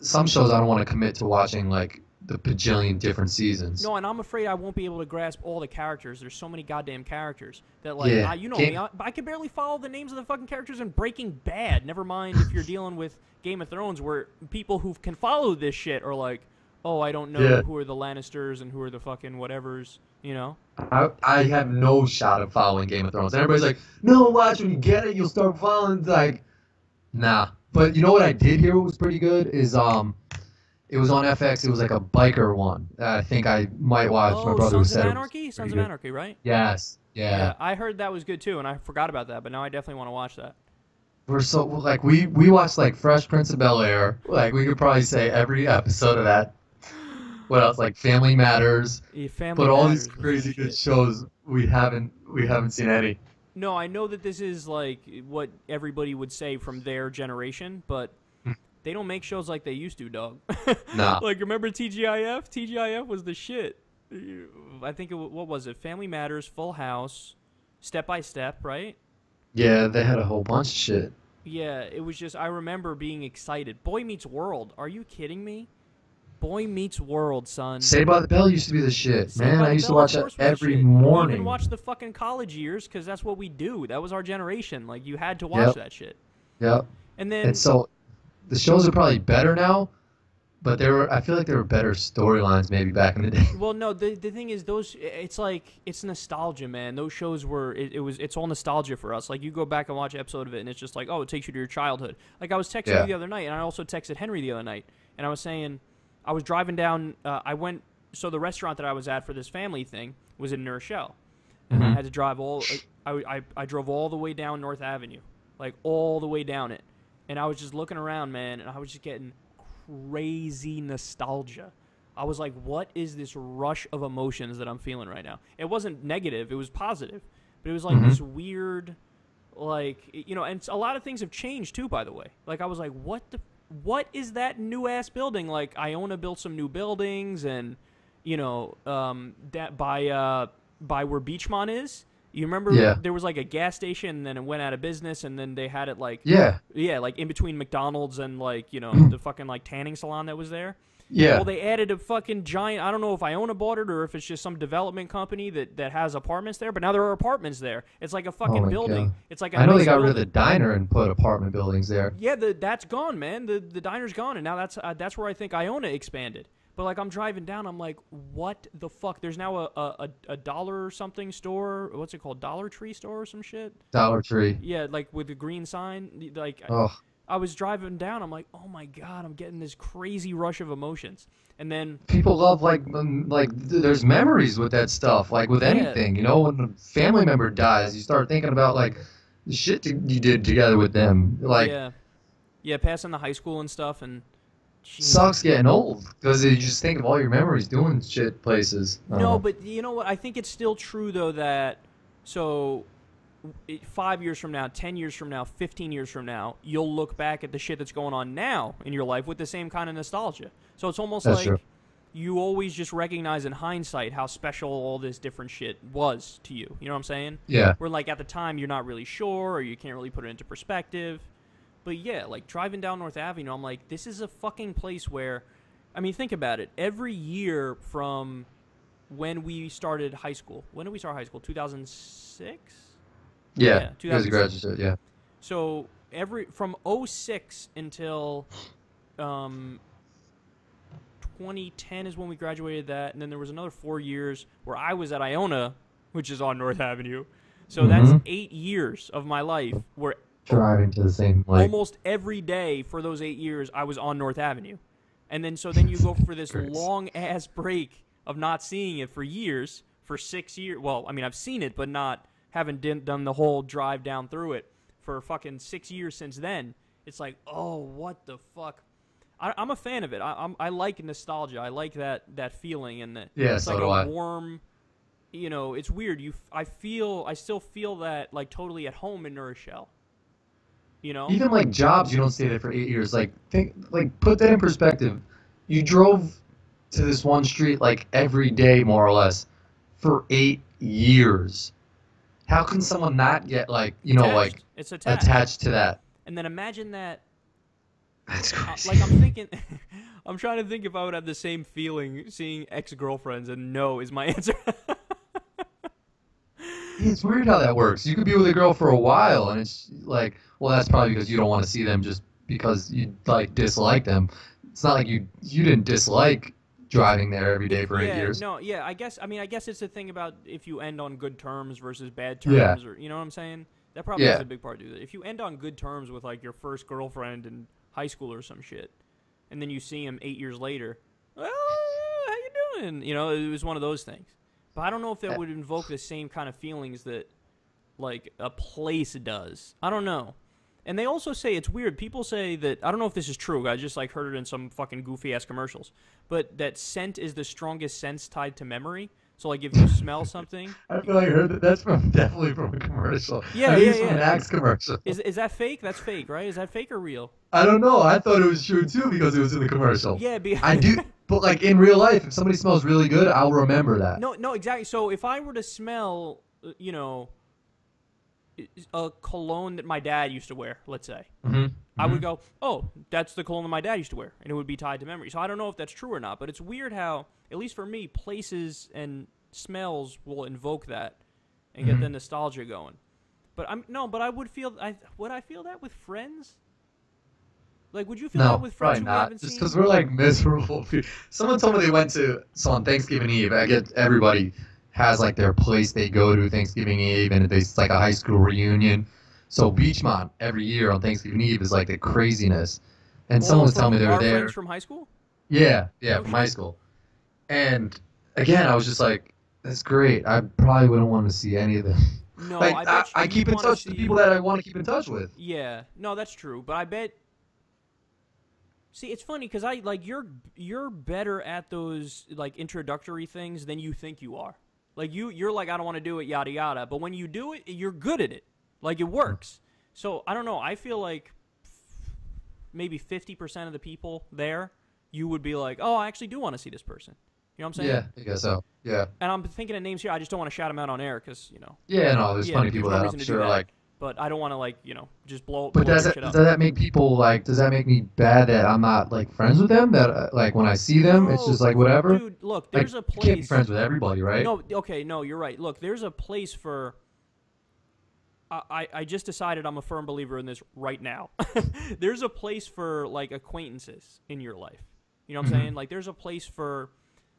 Some shows I don't want to commit to watching like the bajillion different seasons. No, and I'm afraid I won't be able to grasp all the characters. There's so many goddamn characters that, like, I can barely follow the names of the fucking characters in Breaking Bad. Never mind if you're dealing with Game of Thrones, where people who can follow this shit are like, oh, I don't know who are the Lannisters and who are the fucking whatevers, I have no shot of following Game of Thrones. And everybody's like, no, watch, when you get it, you'll start following. Like, nah. But you know what I did hear was pretty good is it was on FX. It was like a biker one that I think I might watch. My brother Sons of Anarchy? Sons of Anarchy, right? Yes. Yeah. I heard that was good too, and I forgot about that, but now I definitely want to watch that. We're so like we watched like Fresh Prince of Bel-Air. Like we could probably say every episode of that. What else? Like Family Matters. Yeah, but all these crazy good shows we haven't seen any. No, I know that this is like what everybody would say from their generation, but they don't make shows like they used to, dog. Nah. Like, remember TGIF? TGIF was the shit. I think what was it? Family Matters, Full House, Step by Step, right? Yeah, they had a whole bunch of shit. Yeah, it was just, I remember being excited. Boy Meets World. Are you kidding me? Boy Meets World, son. Saved by the Bell used to be the shit, man. I used to watch that every morning. We even watched the fucking college years because that's what we do. That was our generation. Like, you had to watch that shit. Yep. And then... And so, the shows are probably better now, but I feel like there were better storylines maybe back in the day. Well, no, the thing is, it's nostalgia, man. Those shows it's all nostalgia for us. Like, you go back and watch an episode of it, and it's just like, oh, it takes you to your childhood. Like, I was texting you the other night, and I also texted Henry the other night, and I was saying, I was driving down, so the restaurant that I was at for this family thing was in New Rochelle. And I had to drive I drove all the way down North Avenue, like all the way down it. And I was just looking around, man, and I was just getting crazy nostalgia. I was like, what is this rush of emotions that I'm feeling right now? It wasn't negative, it was positive. But it was like this weird, like, and a lot of things have changed too, by the way. Like, I was like, what is that new-ass building? Like, Iona built some new buildings, and, that by where Beachmont is. You remember there was like a gas station, and then it went out of business, and then they had it like like in between McDonald's and like the fucking like tanning salon that was there. Yeah. Well, they added a fucking giant. I don't know if Iona bought it or if it's just some development company that has apartments there. But now there are apartments there. It's like a fucking building. God. It's like I know they got rid of the diner and put apartment buildings there. Yeah, that's gone, man. The diner's gone, and now that's where I think Iona expanded. But, like, I'm driving down, I'm like, what the fuck? There's now a dollar something store. What's it called? Dollar Tree store or some shit? Dollar Tree. Yeah, like with the green sign. Like, I was driving down, I'm like, oh my God, I'm getting this crazy rush of emotions. And then... People love, like there's memories with that stuff. Like, with anything, when a family member dies, you start thinking about, like, the shit you did together with them. Like... Yeah, passing the high school and stuff, and... sucks getting old because you just think of all your memories doing shit places. No, but you know what? I think it's still true though that 5 years from now, 10 years from now, 15 years from now, you'll look back at the shit that's going on now in your life with the same kind of nostalgia. So it's almost that's like true. You always just recognize in hindsight how special all this different shit was to you. You know what I'm saying? Yeah. Where like at the time you're not really sure or you can't really put it into perspective. But yeah, like driving down North Avenue, I'm like, this is a fucking place where, I mean, think about it. Every year from when we started high school, when did we start high school? 2006? Yeah. You guys graduated, yeah. So from 06 until 2010 is when we graduated that, and then there was another 4 years where I was at Iona, which is on North Avenue. So that's 8 years of my life where driving to the same almost every day for those 8 years I was on North Avenue. And then you go for this long ass break of not seeing it for years, for 6 years. Well, I mean, I've seen it, but haven't done the whole drive down through it for fucking 6 years since then. It's like, oh, what the fuck? I'm a fan of it. I like nostalgia. I like that feeling, and it's so like do a I. warm. You know, it's weird. I still feel that like totally at home in New Rochelle. You know, even like jobs, you don't stay there for 8 years. Like put that in perspective. You drove to this one street like every day, more or less, for 8 years. How can someone not get it's attached to that? And then imagine that. That's crazy. Like I'm thinking, I'm trying to think if I would have the same feeling seeing ex-girlfriends, and no is my answer. It's weird how that works. You could be with a girl for a while, and it's like, well, that's probably because you don't want to see them just because you like dislike them. It's not like you didn't dislike driving there every day for 8 years. No, yeah, I guess it's the thing about if you end on good terms versus bad terms, or you know what I'm saying? That probably is a big part to it. If you end on good terms with like your first girlfriend in high school or some shit, and then you see him 8 years later, well, how you doing? You know, it was one of those things. But I don't know if that would invoke the same kind of feelings that like a place does. I don't know. And they also say it's weird. People say that, I don't know if this is true. I just like heard it in some fucking goofy ass commercials. But that scent is the strongest sense tied to memory. So like if you smell something, I feel like I heard that. That's definitely from a commercial. Yeah. From an Axe commercial. Is that fake? That's fake, right? Is that fake or real? I don't know. I thought it was true too because it was in the commercial. Yeah, I do. But like in real life, if somebody smells really good, I'll remember that. No, exactly. So if I were to smell, you know, a cologne that my dad used to wear, let's say, I would go, oh, that's the cologne that my dad used to wear, and it would be tied to memory. So I don't know if that's true or not, but it's weird how, at least for me, places and smells will invoke that and get the nostalgia going. But I would feel, would I feel that with friends? Like, would you feel that with friends who we haven't seen? Just because we're like miserable people. Someone told me they went to, so on Thanksgiving Eve, I get everybody has like their place they go to Thanksgiving Eve, and it's like a high school reunion. So Beachmont every year on Thanksgiving Eve is like the craziness. And someone was telling me they were there. Friends from high school? Yeah, from high school. And again, I was just like, that's great. I probably wouldn't want to see any of them. No, like, I keep in touch with the people that I want to keep in touch with. Yeah, no, that's true. But I bet. See, it's funny because you're better at those like introductory things than you think you are. Like you're like, I don't want to do it, yada yada. But when you do it, you're good at it. Like it works. So I don't know. I feel like maybe 50% of the people there, you would be like, oh, I actually do want to see this person. You know what I'm saying? Yeah, I guess so. Yeah. And I'm thinking of names here. I just don't want to shout them out on air because, you know. Yeah, no, there's plenty of people that I'm sure like. But I don't want to like, you know, just blow. But does that make people like? Does that make me bad that I'm not like friends with them? That like when I see them, it's just like whatever. Dude, look, there's a place. You can't be friends with everybody, right? No, okay, no, you're right. Look, there's a place for. I just decided I'm a firm believer in this right now. There's a place for like acquaintances in your life. You know what I'm saying? Like there's a place for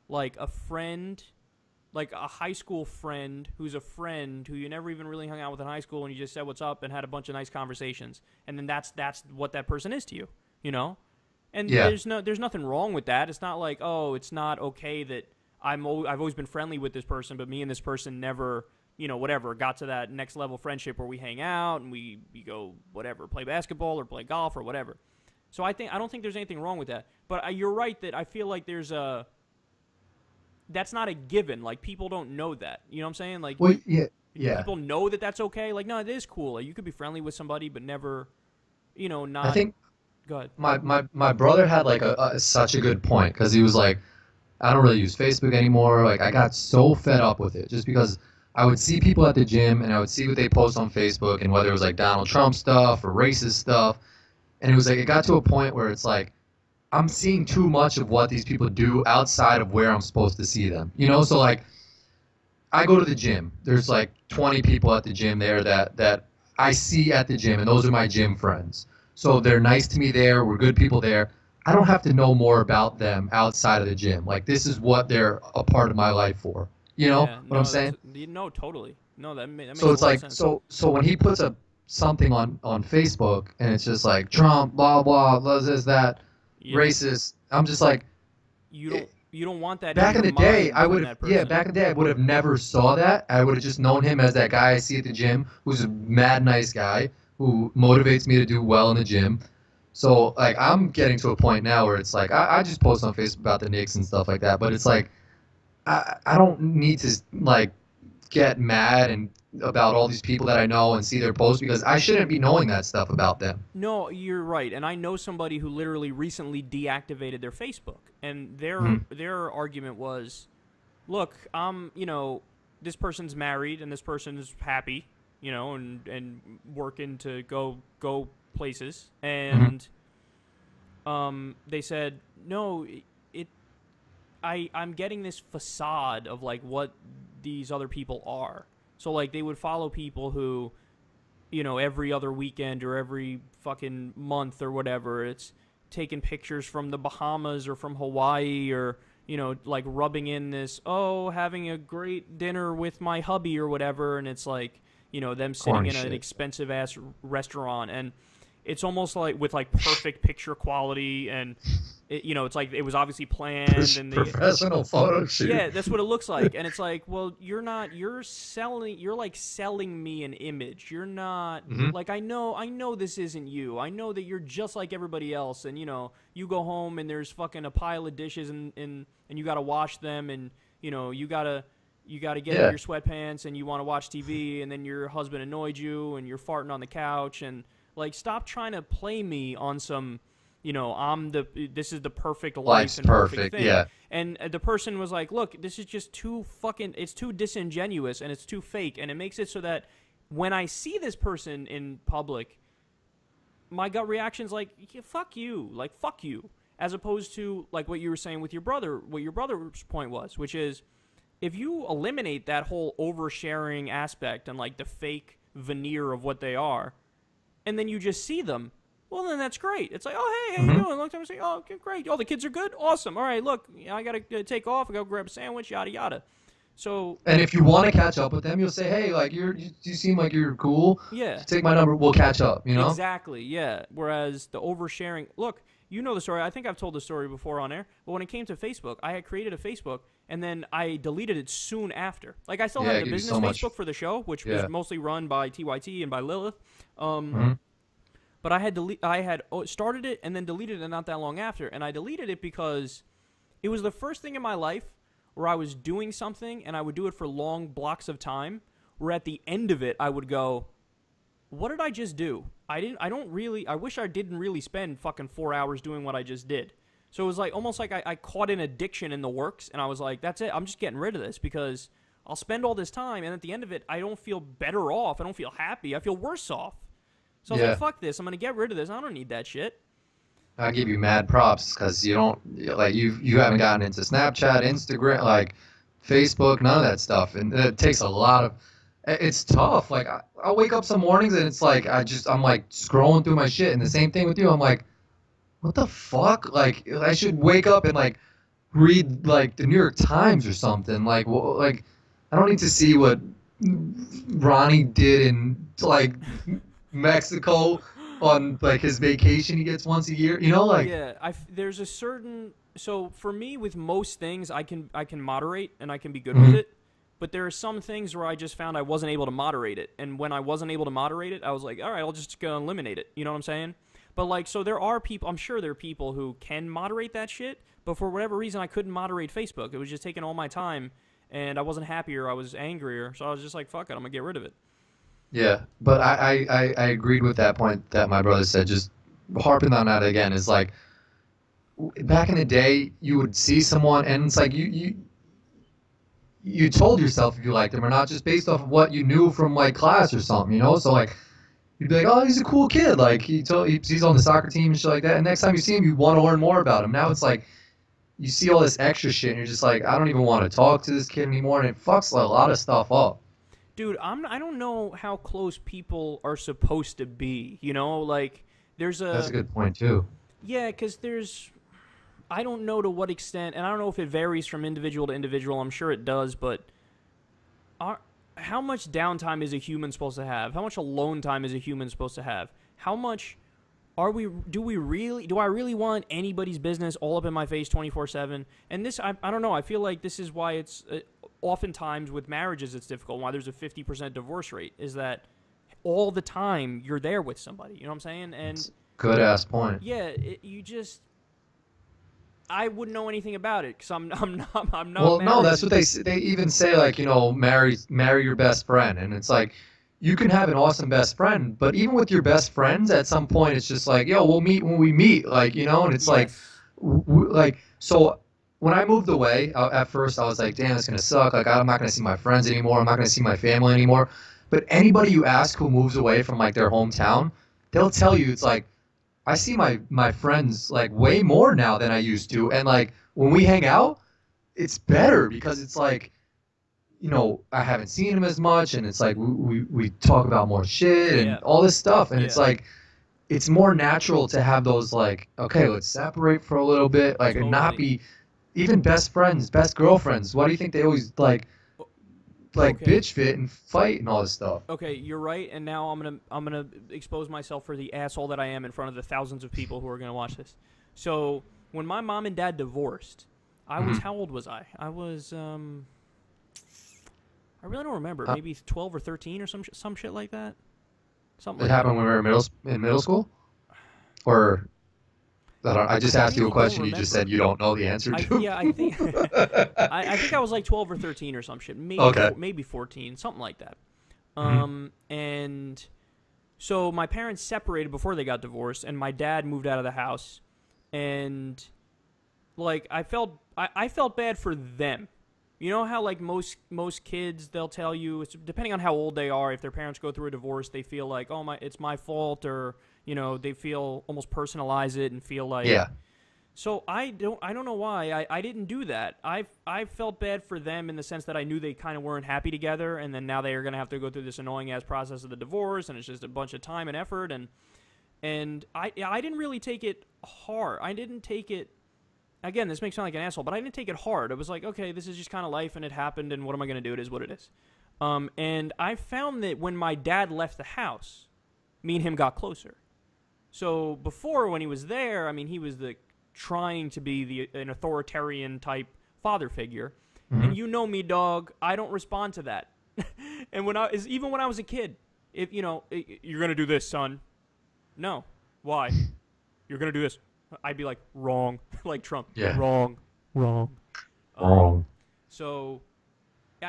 like a friend, like a high school friend who's a friend who you never even really hung out with in high school, and you just said what's up and had a bunch of nice conversations, and then that's what that person is to you, you know? And there's nothing wrong with that. It's not like, oh, it's not okay that I've always been friendly with this person, but me and this person never, you know, whatever, got to that next level friendship where we hang out and we go whatever, play basketball or play golf or whatever. So I don't think there's anything wrong with that. But you're right that I feel like that's not a given. Like, people don't know that. You know what I'm saying? Like, Well, yeah. people know that that's okay. Like, no, it is cool. Like, you could be friendly with somebody, but never, not. I think Go ahead. my brother had like such a good point because he was like, I don't really use Facebook anymore. Like I got so fed up with it just because I would see people at the gym and I would see what they post on Facebook and whether it was like Donald Trump stuff or racist stuff. And it was like, it got to a point where it's like, I'm seeing too much of what these people do outside of where I'm supposed to see them. So like, I go to the gym. There's like 20 people at the gym there that I see at the gym, and those are my gym friends. So they're nice to me there. We're good people there. I don't have to know more about them outside of the gym. Like, this is what they're a part of my life for. What I'm saying? No, totally. No, that makes So it's a lot like, of sense. so when he puts something on Facebook and it's just like Trump, blah, blah, this, that, racist, I'm just like, you don't want that. Back in the day, I would have, yeah. back in the day, I would have never saw that. I would have just known him as that guy I see at the gym, who's a mad nice guy, who motivates me to do well in the gym. So, like, I'm getting to a point now where it's like, I just post on Facebook about the Knicks and stuff like that, but it's like, I don't need to, like, get mad and about all these people that I know and see their posts because I shouldn't be knowing that stuff about them. No, you're right. And I know somebody who literally recently deactivated their Facebook, and their argument was, look, this person's married and this person's happy, and working to go places, and they said, no, I'm getting this facade of like what these other people are. So like they would follow people who, every other weekend or every fucking month or whatever, it's taking pictures from the Bahamas or from Hawaii or, like rubbing in this, having a great dinner with my hubby or whatever, and it's like, them sitting in an expensive ass restaurant, and it's almost like with like perfect picture quality, and it's like it was obviously planned and professional photo shoot. Yeah, that's what it looks like, and it's like, well, you're like selling me an image. You're not like I know this isn't you. I know that you're just like everybody else, and you go home and there's fucking a pile of dishes and you got to wash them, and you got to get in your sweatpants and you want to watch TV, and then your husband annoyed you and you're farting on the couch, and like, stop trying to play me on some, this is the perfect life Life's and perfect thing. Yeah. And the person was like, look, this is just it's too disingenuous and it's too fake, and it makes it so that when I see this person in public, my gut reaction's like, yeah, fuck you, as opposed to like what you were saying with your brother, what your brother's point was, which is, if you eliminate that whole oversharing aspect and like the fake veneer of what they are, and then you just see them, well, then that's great. It's like, oh, hey, how you doing? Long time to see. Oh, okay, great. Oh, the kids are good? Awesome. All right, look, I got to take off. I got to grab a sandwich, yada, yada. So, and if you want to catch up with them, you'll say, hey, like, you seem like you're cool. Yeah. Take my number. We'll catch up, Exactly, yeah. Whereas the oversharing, look, you know the story. I think I've told the story before on air. But when it came to Facebook, I had created a Facebook, and then I deleted it soon after. Like, I still had the business Facebook for the show, which was mostly run by TYT and by Lilith. But I had started it and then deleted it not that long after. And I deleted it because it was the first thing in my life where I was doing something and I would do it for long blocks of time, where at the end of it I would go, what did I just do? I wish I didn't really spend fucking 4 hours doing what I just did. So it was like almost like I caught an addiction in the works, and I was like, that's it. I'm just getting rid of this because I'll spend all this time, and at the end of it, I don't feel better off. I don't feel happy. I feel worse off. So I was like, fuck this. I'm going to get rid of this. I don't need that shit. I give you mad props because you don't, like, you haven't gotten into Snapchat, Instagram, like, Facebook, none of that stuff. And it takes a lot of, it's tough. Like, I'll wake up some mornings and it's like, I'm like scrolling through my shit. And the same thing with you. I'm like, what the fuck? Like, I should wake up and, like, read, like, the New York Times or something. Like, I don't need to see what Ronnie did in, like, Mexico on, like, his vacation he gets once a year. Like... Yeah, there's a certain... So, for me, with most things, I can moderate, and I can be good with it. But there are some things where I just found I wasn't able to moderate it. And when I wasn't able to moderate it, I was like, all right, I'll just go eliminate it. You know what I'm saying? But like, so there are people. I'm sure there are people who can moderate that shit. But for whatever reason, I couldn't moderate Facebook. It was just taking all my time, and I wasn't happier. I was angrier. So I was just like, fuck it, I'm gonna get rid of it. Yeah, but I agreed with that point that my brother said. Just harping on that again is like, back in the day, you would see someone, and it's like you told yourself if you liked them or not, just based off of what you knew from like class or something, you know. So like, you'd be like, oh, he's a cool kid. Like he's on the soccer team and shit like that. And next time you see him, you want to learn more about him. Now it's like, you see all this extra shit, and you're just like, I don't even want to talk to this kid anymore, and it fucks a lot of stuff up. Dude, I don't know how close people are supposed to be. You know, like there's a. That's a good point too. Yeah, because I don't know to what extent, and I don't know if it varies from individual to individual. I'm sure it does, but how much downtime is a human supposed to have? How much alone time is a human supposed to have? How much do I really want anybody's business all up in my face 24/7? And this, I don't know. I feel like this is why it's oftentimes with marriages it's difficult. Why there's a 50% divorce rate is that all the time you're there with somebody. You know what I'm saying? And good ass point. Yeah, I wouldn't know anything about it because I'm not. Well, no, that's what they even say, like, you know, marry your best friend, and it's like, you can have an awesome best friend, but even with your best friends, at some point, it's just like, yo, we'll meet when we meet, like, you know, and it's like, so when I moved away, at first I was like, damn, it's gonna suck. Like, I'm not gonna see my friends anymore. I'm not gonna see my family anymore. But anybody you ask who moves away from like their hometown, they'll tell you it's like, I see my friends like way more now than I used to, and like when we hang out, it's better because it's like, you know, I haven't seen him as much, and it's like we talk about more shit and all this stuff, and it's like, it's more natural to have those like, okay, let's separate for a little bit, like, and not be even best friends, best girlfriends. Why do you think they always like bitch fit and fight and all this stuff? Okay, you're right, and now I'm gonna expose myself for the asshole that I am in front of the thousands of people who are gonna watch this. So when my mom and dad divorced, I was how old was I? I was I really don't remember. Maybe 12 or 13 or some shit like that. Something. It happened when we were in middle school, or I just asked you a question. You just said you don't know the answer to. Yeah, I think I think I was like 12 or 13 or some shit. Maybe 14, something like that. And so my parents separated before they got divorced, and my dad moved out of the house, and like I felt bad for them. You know how like most kids, they'll tell you, it's depending on how old they are, if their parents go through a divorce, they feel like, oh, it's my fault, or you know, they feel almost personalize it and feel like. Yeah. So I don't know why I didn't do that. I felt bad for them in the sense that I knew they kind of weren't happy together, and then now they are going to have to go through this annoying ass process of the divorce, and it's just a bunch of time and effort, and I didn't really take it hard. I didn't take it. Again, this makes me sound like an asshole, but I didn't take it hard. It was like, okay, this is just kind of life, and it happened, and what am I going to do? It is what it is. And I found that when my dad left the house, me and him got closer. So before, when he was there, I mean, he was trying to be an authoritarian type father figure, and you know me, dog. I don't respond to that. And even when I was a kid, if you know, you're gonna do this, son. No, why? You're gonna do this. I'd be like, wrong, like Trump. Yeah. Wrong. So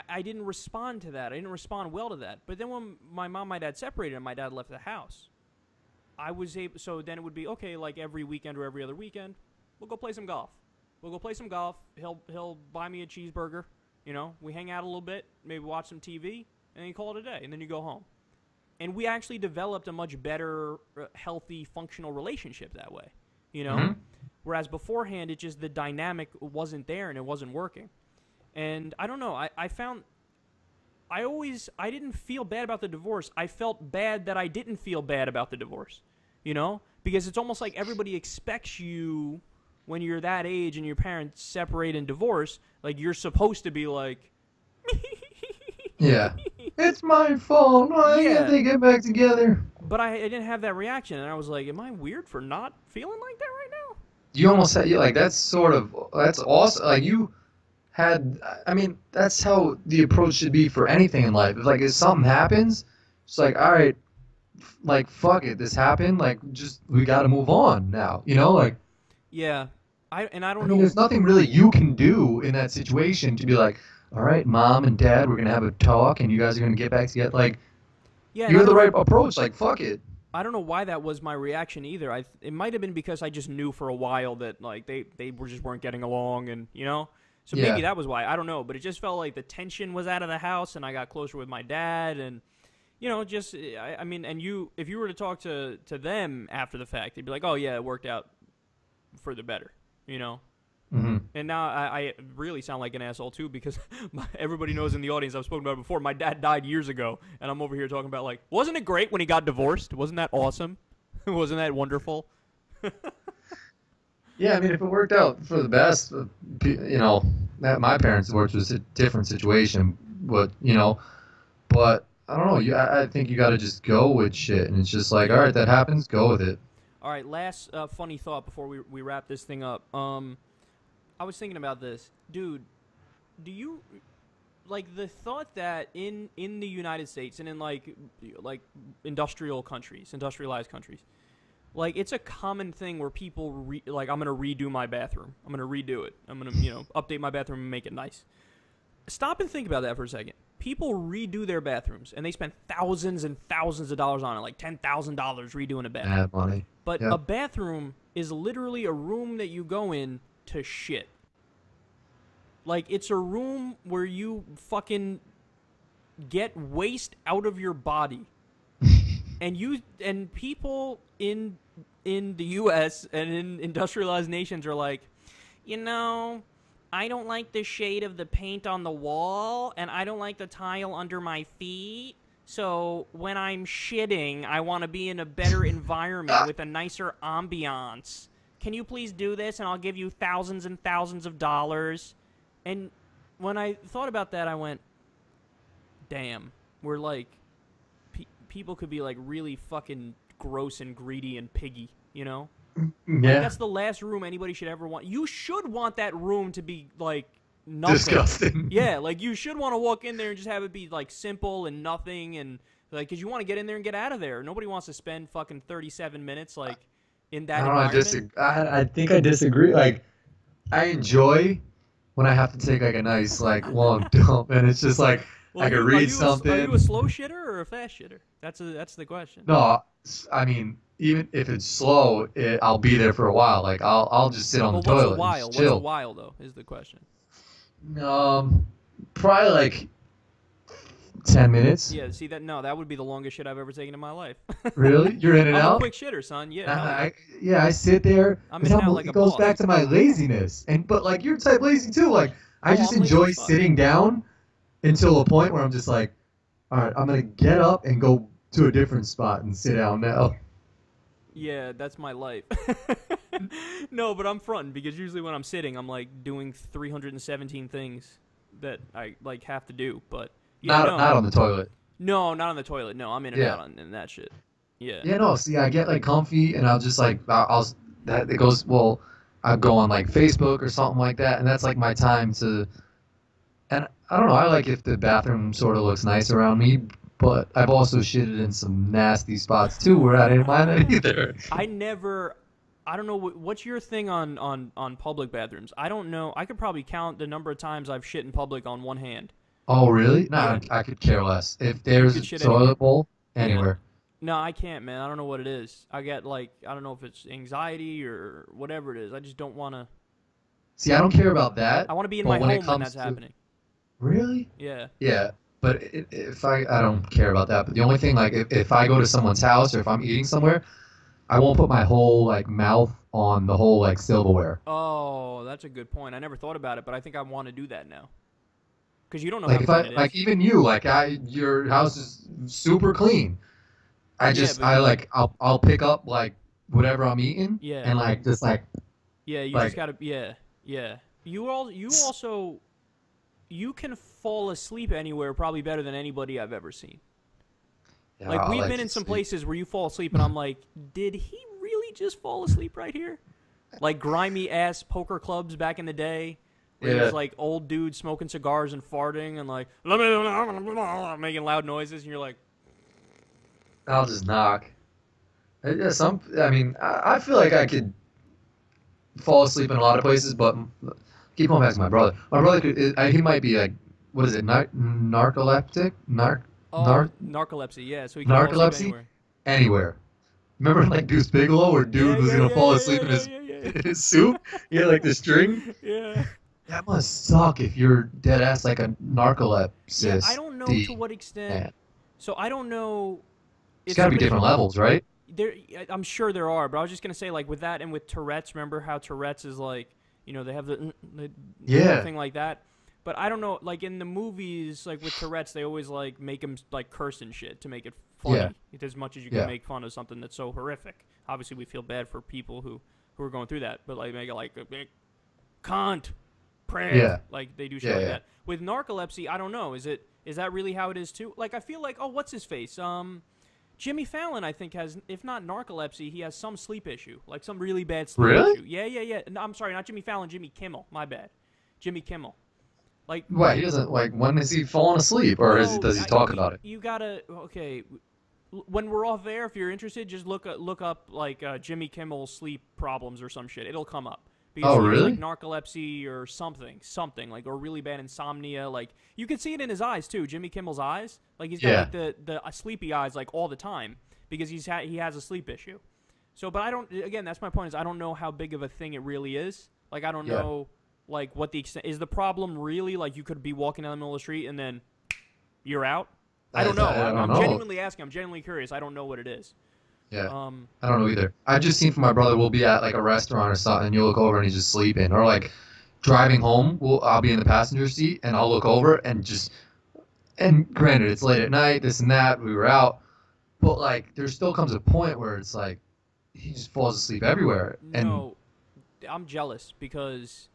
I didn't respond to that. I didn't respond well to that. But then when my mom and my dad separated and my dad left the house, I was able. So then it would be okay. Like every weekend or every other weekend, we'll go play some golf. He'll buy me a cheeseburger. You know, we hang out a little bit, maybe watch some TV, and then you call it a day, and then you go home. And we actually developed a much better, healthy, functional relationship that way. You know, whereas beforehand, it just the dynamic wasn't there and it wasn't working. And I don't know. I found I didn't feel bad about the divorce. I felt bad that I didn't feel bad about the divorce. You know, because it's almost like everybody expects you when you're that age and your parents separate and divorce, like you're supposed to be like, yeah, it's my fault. Why can't they get back together? But I didn't have that reaction, and I was like, am I weird for not feeling like that right now? You almost said, like, that's awesome. Like, you had, I mean, that's how the approach should be for anything in life. If something happens, it's like, all right, like, fuck it, this happened. Like, just we got to move on now. Like. Yeah, I don't I mean, know. there's nothing really you can do in that situation to be like, all right, mom and dad, we're gonna have a talk, and you guys are gonna get back together. Like, Yeah, and you have the right approach. Like, fuck it. I don't know why that was my reaction either. It might have been because I just knew for a while that like they weren't getting along, and so Yeah. maybe that was why. I don't know, but it just felt like the tension was out of the house, and I got closer with my dad, and just I mean, and if you were to talk to them after the fact, they'd be like, oh yeah, it worked out for the better, Mm-hmm. And now I really sound like an asshole too, because everybody knows in the audience, I've spoken about it before, my dad died years ago, and I'm over here talking about like, wasn't it great when he got divorced? Wasn't that awesome? Wasn't that wonderful? Yeah, I mean, if it worked out for the best, that my parents divorce was a different situation, but but I don't know. I think you got to just go with shit, and it's just like, all right, that happens, go with it. All right, last funny thought before we wrap this thing up. I was thinking about this, dude. Do you like the thought that in the United States and in like industrialized countries, like it's a common thing where people like, I'm gonna redo my bathroom. I'm gonna redo it. I'm gonna update my bathroom and make it nice. Stop and think about that for a second. People redo their bathrooms and they spend thousands and thousands of dollars on it, like $10,000 redoing a bathroom. Mad money. But Yep. a bathroom is literally a room that you go in to shit. Like, it's a room where you fucking get waste out of your body. and people in the US and in industrialized nations are like, I don't like the shade of the paint on the wall, and I don't like the tile under my feet. So when I'm shitting, I want to be in a better environment with a nicer ambiance. Can you please do this, and I'll give you thousands and thousands of dollars? And when I thought about that, I went, damn, we're like, people could be like really fucking gross and greedy and piggy, Yeah. Like, that's the last room anybody should ever want. You should want that room to be like nothing. Disgusting. Yeah, like you should want to walk in there and just have it be like simple and nothing, and like, because you want to get in there and get out of there. Nobody wants to spend fucking 37 minutes like in that environment. I think I disagree. Like, I enjoy when I have to take like a nice like long dump, and it's just like, well, I can read something. Are you a slow shitter or a fast shitter? That's the question. No, I mean, even if it's slow, I'll be there for a while. Like, I'll just sit on the toilet. What's a while though? Is the question. Probably like 10 minutes. Yeah, see that? No, that would be the longest shit I've ever taken in my life. Really? You're in and I'm out? a quick shitter, son. Yeah. I sit there. I'm in and out like a It goes boss. back to my laziness, but like you're type lazy too. Like, I just I'm lazy enjoy as fuck. sitting down until a point where I'm just like, all right, I'm gonna get up and go to a different spot and sit down now. Yeah, that's my life. No, but I'm fronting because usually when I'm sitting, I'm like doing 317 things that I like have to do. But yeah, Not on the toilet. No, not on the toilet. No, I'm in and out on that shit. Yeah. Yeah, no. See, I get like comfy, and I'll just like it goes. Well, I'll go on like Facebook or something like that, and that's like my time to. And I don't know. I like if the bathroom sort of looks nice around me, but I've also shitted in some nasty spots too where I didn't mind it either. I don't know what's your thing on public bathrooms. I don't know. I could probably count the number of times I've shit in public on one hand. Oh, really? Nah, Yeah. I could care less. If there's a shit toilet bowl anywhere. No, I can't, man. I don't know what it is. I get like, I don't know if it's anxiety or whatever it is. I just don't want to. See, I don't care about that. I want to be in but my when it home when comes that's happening. Really? Yeah. Yeah, but if I don't care about that. But the only thing, like, if I go to someone's house or if I'm eating somewhere, I won't put my whole like mouth on the whole like silverware. Oh, that's a good point. I never thought about it, but I think I want to do that now. Because you don't know Like how if clean I it is. like even you, like your house is super clean. I'll pick up like whatever I'm eating. Yeah. And like just like. Yeah, you like, just gotta. Yeah. You also you can fall asleep anywhere probably better than anybody I've ever seen. Yeah, Like, I we've like been to in some sleep. places where you fall asleep, and I'm like, did he really just fall asleep right here? Like grimy ass poker clubs back in the day. Where Yeah. there's like old dudes smoking cigars and farting and like making loud noises, and you're like, I'll just knock. Yeah, I mean, I feel like I could fall asleep in a lot of places, but keep going back to my brother. My brother he might be like, what is it, narcoleptic, Oh, narcolepsy. Yeah, so he can fall asleep narcolepsy, anywhere. anywhere. Remember like Deuce Bigelow, where dude was gonna fall asleep in his soup? He had like the string. Yeah. That must suck if you're dead ass like a Yeah, I narcolepsist. don't know to what extent. Man, So I don't know it's if got to be somebody different levels, right? there. I'm sure there are, but I was just gonna say like with that and with Tourette's. Remember how Tourette's is like, they have the Yeah, thing like that. But I don't know, like in the movies, like with Tourette's, they always like make him like curse and shit to make it yeah, funny, as much as you yeah. can make fun of something that's so horrific. Obviously, we feel bad for people who are going through that, but like make it like cunt, prick, Yeah. like they do shit Yeah, like yeah. that. With narcolepsy, I don't know. Is that really how it is too? Like I feel like, oh, what's his face? Jimmy Fallon, I think, has, if not narcolepsy, he has some sleep issue, like some really bad sleep Really? issue. Yeah. No, I'm sorry, not Jimmy Fallon, Jimmy Kimmel. My bad, Jimmy Kimmel. Like, Why he doesn't like? When is he falling asleep, or no, does he talk about it? You gotta okay. When we're off air, if you're interested, just look up like Jimmy Kimmel sleep problems or some shit. It'll come up because Oh, he has really? like narcolepsy or something like, or really bad insomnia. Like you can see it in his eyes too. Jimmy Kimmel's eyes, like he's got Yeah. like the sleepy eyes like all the time because he has a sleep issue. So, but I don't. Again, that's my point. Is I don't know how big of a thing it really is. Like I don't Yeah. know. Like what the extent is the problem really? Like you could be walking down the middle of the street and then you're out. I don't know. I don't I'm know. genuinely asking. I'm genuinely curious. I don't know what it is. Yeah. Um, I don't know either. I've just seen from my brother. We'll be at like a restaurant or something, and you'll look over and he's just sleeping, or like driving home. I'll be in the passenger seat, and I'll look over and just. And granted, it's late at night, this and that. We were out, but like there still comes a point where it's like he just falls asleep everywhere. And no, I'm jealous because.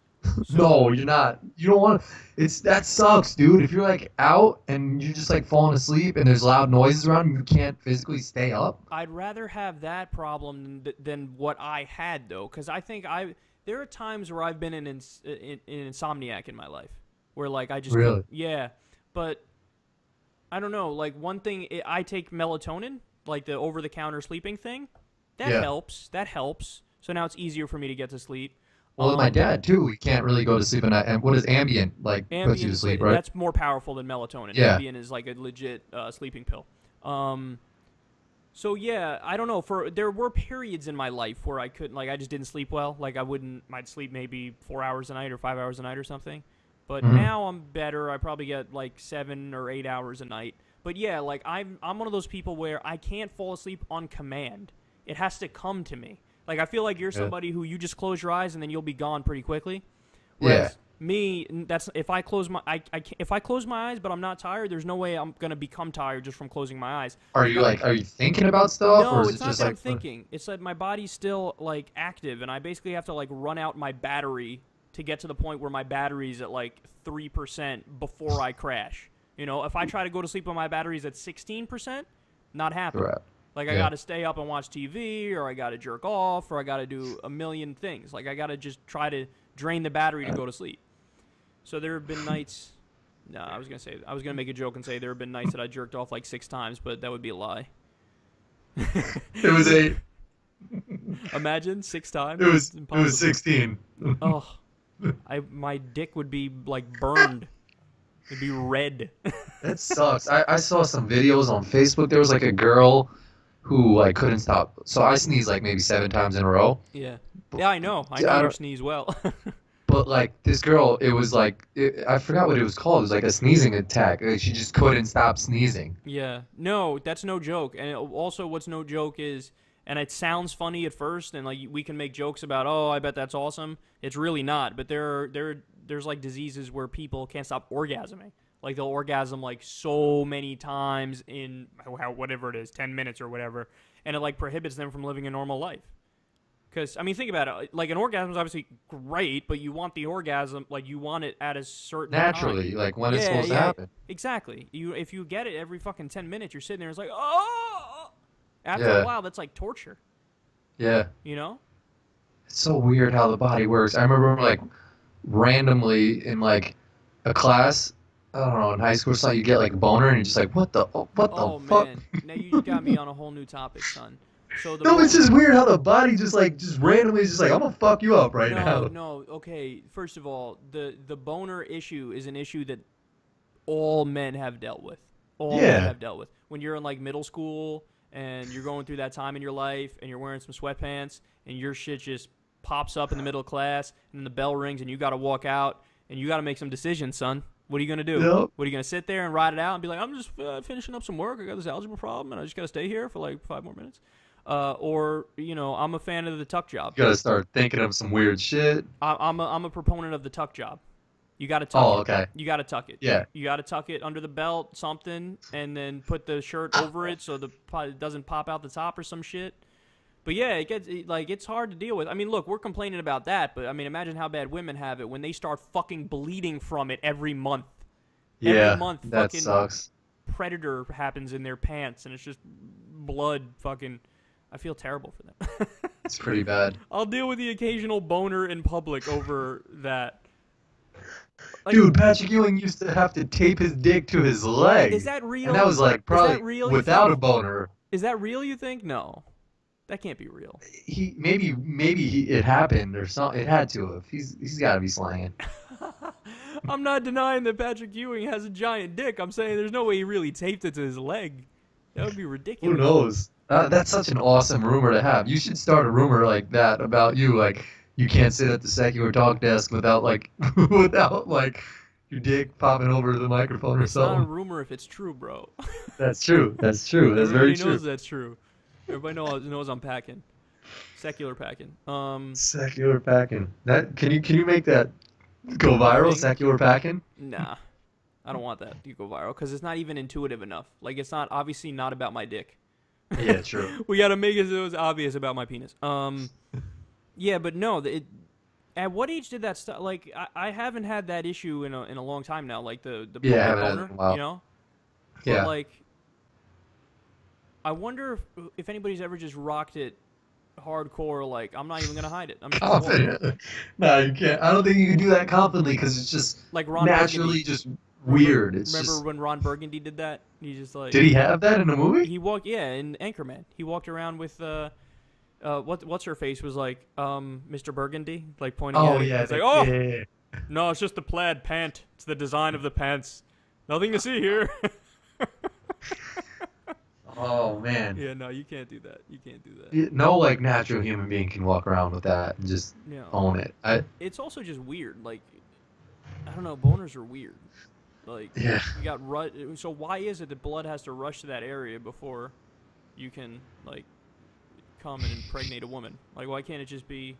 no, you're not. You don't want to. That sucks, dude. If you're like out and you're just like falling asleep and there's loud noises around and you can't physically stay up. I'd rather have that problem than what I had though, because I think there are times where I've been an insomniac in my life, where like I just Really? yeah, but I don't know. Like one thing, I take melatonin, like the over-the-counter sleeping thing. That Yeah. helps. That helps. So now it's easier for me to get to sleep. Well, my dad too. He can't really go to sleep at night. And what is Ambien like? Puts you to sleep, right? That's more powerful than melatonin. Yeah. Ambien is like a legit sleeping pill. So yeah, I don't know. There were periods in my life where I couldn't, like, I just didn't sleep well. Like I'd sleep maybe 4 hours a night or 5 hours a night or something. But now I'm better. I probably get like 7 or 8 hours a night. But yeah, like I'm one of those people where I can't fall asleep on command. It has to come to me. Like I feel like you're somebody who you just close your eyes and then you'll be gone pretty quickly. Whereas me, that's if I close my if I close my eyes but I'm not tired, there's no way I'm gonna become tired just from closing my eyes. Are you thinking about stuff, No, or is it's it not just that like I'm thinking. It's that my body's still like active, and I basically have to like run out my battery to get to the point where my battery's at like 3% before I crash. You know, if I try to go to sleep when my battery's at 16%, not happening. Right. Like, I got to stay up and watch TV, or I got to jerk off, or I got to do a million things. Like, I got to just try to drain the battery to go to sleep. So there have been nights. No, I was going to make a joke and say there have been nights that I jerked off like 6 times, but that would be a lie. It was 8. Imagine 6 times. It was 16. Oh, my dick would be like burned. It'd be red. That sucks. I saw some videos on Facebook. There was like a girl who like couldn't stop. So I sneezed like maybe 7 times in a row. Yeah. Yeah, I know. I know I you don't- sneeze well. But like this girl, it was like I forgot what it was called. It was like a sneezing attack. Like, she just couldn't stop sneezing. Yeah. No, that's no joke. And also what's no joke is, and it sounds funny at first, and like we can make jokes about, oh, I bet that's awesome. It's really not. But there's like diseases where people can't stop orgasming. Like they'll orgasm like so many times in whatever it is, 10 minutes or whatever, and it like prohibits them from living a normal life. Because, I mean, think about it. Like, an orgasm is obviously great, but you want the orgasm, like, you want it at a certain Naturally, time. like when it's supposed to happen. Exactly. If you get it every fucking 10 minutes, you're sitting there, it's like, oh! After Yeah. a while, that's like torture. Yeah. You know? It's so weird how the body works. I remember like randomly in like a class, I don't know, in high school or something, you get like a boner and you're just like, what the Oh fuck? man, now you just got me on a whole new topic, son. So the No, it's boner. just weird how the body just randomly is just like, I'm gonna fuck you up right now. No. Okay, first of all, the boner issue is an issue that all men have dealt with. All men Yeah. have dealt with. When you're in like middle school and you're going through that time in your life and you're wearing some sweatpants and your shit just pops up in the middle of class and then the bell rings and you got to walk out and you got to make some decisions, son. What are you going to do? Yep. What are you going to sit there and ride it out and be like, I'm just finishing up some work. I got this algebra problem and I just got to stay here for like 5 more minutes? Or, I'm a fan of the tuck job. You gotta start thinking of some weird shit. I'm a proponent of the tuck job. You got to tuck Oh, it. okay. You got to tuck it. Yeah. You got to tuck it under the belt, something, and then put the shirt over it so it doesn't pop out the top or some shit. But yeah, it's hard to deal with. I mean, look, we're complaining about that, but I mean, imagine how bad women have it when they start fucking bleeding from it every month. Yeah, Every month, that fucking sucks. predator happens in their pants, and it's just blood. Fucking, I feel terrible for them. It's pretty bad. I'll deal with the occasional boner in public over that. Like, Dude, Patrick Ewing used to have to tape his dick to his leg. is that real? And that was like probably real, you without a think? boner. Is that real? You think? No, that can't be real. It happened or something. It had to have. He's got to be slanging. I'm not denying that Patrick Ewing has a giant dick. I'm saying there's no way he really taped it to his leg. That would be ridiculous. Who knows? That's such an awesome rumor to have. You should start a rumor like that about you. Like you can't sit at the Secular Talk desk without your dick popping over the microphone or It's not a something. rumor if it's true, bro. That's true. That's true. That's very Everybody true. knows that's true. Everybody knows I'm packing. Secular packing. Secular packing. That can you make that go viral? Thing? Secular packing. Nah. I don't want that to go viral because it's not even intuitive enough. Like, it's not obviously not about my dick. Yeah, true. We got to make it so it's obvious about my penis. Yeah, but no. At what age did that start? Like, I haven't had that issue in a long time now. Like the Yeah, I haven't had it boner, in a while. you know. Yeah. But like, I wonder if anybody's ever just rocked it hardcore. Like, I'm not even gonna hide it. I'm just gonna walk. Confident. No, you can't. I don't think you can do that confidently because it's just Like Ron naturally Burgundy. just weird. It's Remember just. when Ron Burgundy did that? He just like Did he have that in the movie? he walked in Anchorman. He walked around with what's her face was like Mr. Burgundy, like pointing at Oh it. yeah. It's like, oh yeah. no, it's just the plaid pant. It's the design of the pants. Nothing to see here. Oh man. Yeah, no, you can't do that. You can't do that. No, like natural human being can walk around with that and just Yeah. own it. It's also just weird. Like, I don't know, boners are weird. Like, Yeah. you got so why is it that blood has to rush to that area before you can like come and impregnate a woman? Like, why can't it just be?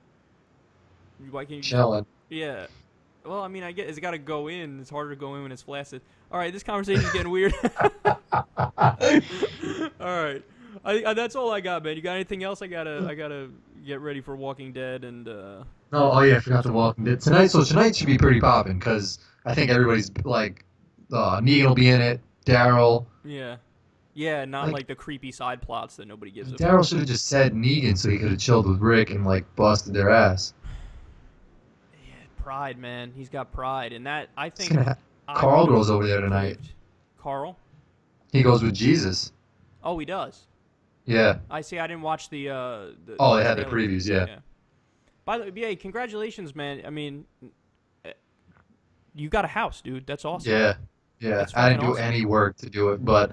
Why can't you? Chilling. Yeah. Well, I mean, I guess it's got to go in. It's harder to go in when it's flaccid. All right, this conversation's getting weird. All right, that's all I got, man. You got anything else? I gotta get ready for Walking Dead and. No, oh yeah, I forgot to walk tonight. So tonight should be pretty popping because I think everybody's like, Negan will be in it. Daryl. Yeah, not like the creepy side plots that nobody gives a fuck. Daryl should have just said Negan so he could have chilled with Rick and like busted their ass. Yeah, pride, man. He's got pride, and that I It's think. gonna Carl goes over there tonight. Carl? He goes with Jesus. Oh, he does. Yeah. I see. I didn't watch the. Oh, they had the trailer. previews, yeah. By the way, yeah, congratulations, man. I mean, you got a house, dude. That's awesome. Yeah. That's I didn't fucking do awesome. any work to do it, but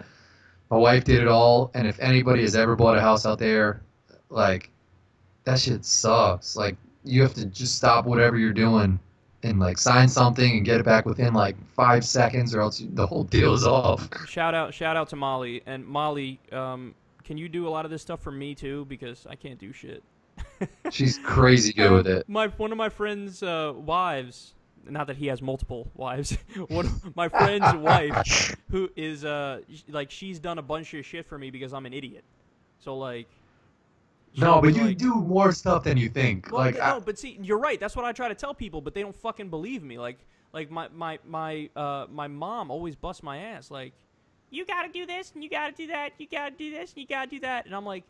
my wife did it all. And if anybody has ever bought a house out there, like, that shit sucks. Like, you have to just stop whatever you're doing and like sign something and get it back within like 5 seconds, or else the whole deal is off. Shout out to Molly. And Molly, can you do a lot of this stuff for me too? Because I can't do shit. She's crazy good with it. One of my friends' wives. Not that he has multiple wives. One of my friend's wife, who is like, she's done a bunch of shit for me because I'm an idiot. So like. No, but you like, do more stuff than you think. Well, like, no, but see, you're right. That's what I try to tell people, but they don't fucking believe me. Like my mom always busts my ass. Like, you gotta do this and you gotta do that. You gotta do this and you gotta do that. And I'm like,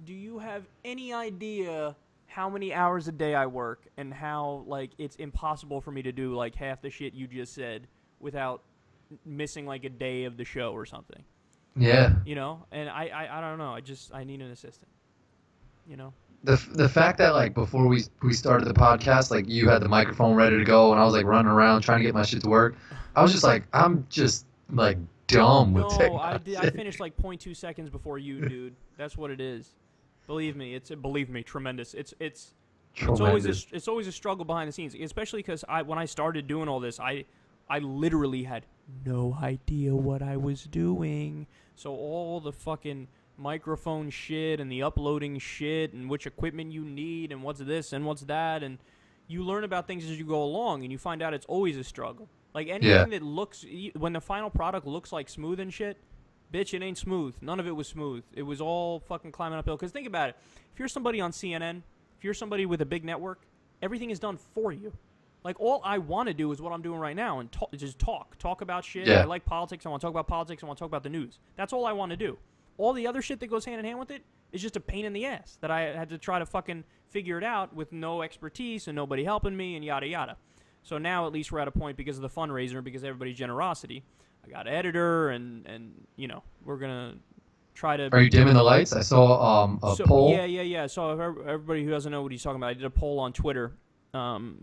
do you have any idea how many hours a day I work and how like it's impossible for me to do like half the shit you just said without missing like a day of the show or something. Yeah. You know, and I don't know. I need an assistant. You know. The fact that like before we started the podcast, like you had the microphone ready to go and I was like running around trying to get my shit to work. I was just like, I'm just like dumb with technology. I finished like 0.2 seconds before you, dude. That's what it is. Believe me, tremendous. It's always a struggle behind the scenes, especially because when I started doing all this, I literally had no idea what I was doing. So all the fucking microphone shit and the uploading shit and which equipment you need and what's this and what's that, and you learn about things as you go along, and you find out it's always a struggle. Like anything that looks, when the final product looks like smooth and shit, bitch, it ain't smooth. None of it was smooth. It was all fucking climbing uphill. Because think about it. If you're somebody on CNN, if you're somebody with a big network, everything is done for you. Like, all I want to do is what I'm doing right now and just talk about shit. Yeah. I like politics. I want to talk about politics. I want to talk about the news. That's all I want to do. All the other shit that goes hand in hand with it is just a pain in the ass that I had to try to fucking figure it out with no expertise and nobody helping me and yada yada. So now at least we're at a point because of the fundraiser, because of everybody's generosity. I got an editor and you know, we're going to try to... Are you dimming the lights? I saw a poll. Yeah. So everybody who doesn't know what he's talking about, I did a poll on Twitter.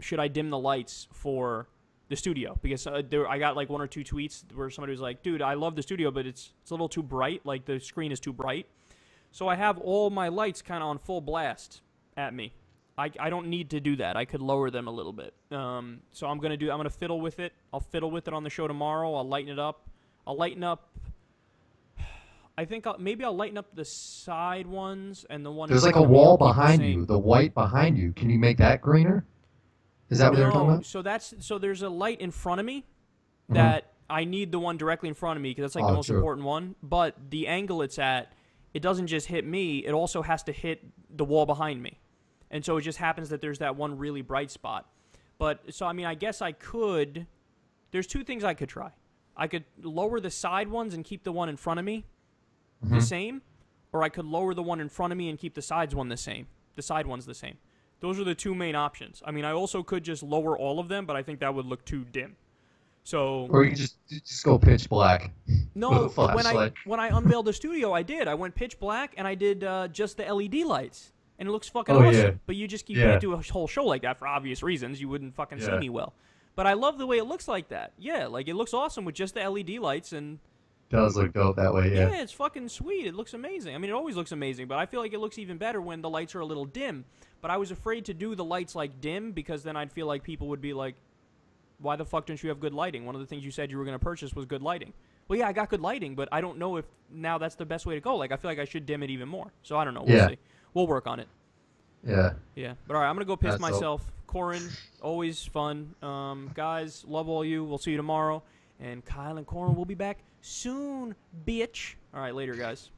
Should I dim the lights for the studio? Because I got like 1 or 2 tweets where somebody was like, dude, I love the studio, but it's a little too bright. Like, the screen is too bright. So I have all my lights kind of on full blast at me. I don't need to do that. I could lower them a little bit. So I'm gonna fiddle with it. I'll fiddle with it on the show tomorrow. I'll lighten it up. I think maybe I'll lighten up the side ones and the one. There's like a wall behind you, the white behind you. Can you make that greener? Is that what they're talking about? So there's a light in front of me that I need the one directly in front of me because that's like the most important one. But the angle it's at, it doesn't just hit me. It also has to hit the wall behind me. And so it just happens that there's that one really bright spot. But, so, I mean, I guess I could... There's 2 things I could try. I could lower the side ones and keep the one in front of me the same. Or I could lower the one in front of me and keep the sides one the same. The side ones the same. Those are the 2 main options. I mean, I also could just lower all of them, but I think that would look too dim. So... Or you could just go pitch black. No, when I unveiled the studio, I did. I went pitch black, and I did just the LED lights. And it looks fucking awesome. Yeah. But you can't do a whole show like that for obvious reasons. You wouldn't fucking see me well. But I love the way it looks like that. Yeah, like it looks awesome with just the LED lights. And it does look dope that way, yeah. Yeah, it's fucking sweet. It looks amazing. I mean, it always looks amazing. But I feel like it looks even better when the lights are a little dim. But I was afraid to do the lights like dim because then I'd feel like people would be like, why the fuck don't you have good lighting? One of the things you said you were going to purchase was good lighting. Well, yeah, I got good lighting, but I don't know if now that's the best way to go. Like, I feel like I should dim it even more. So I don't know. We'll see. We'll work on it. Yeah. Yeah. But all right, I'm going to go piss myself. Corin, always fun. Guys, love all you. We'll see you tomorrow. And Kyle and Corin will be back soon, bitch. All right, later, guys.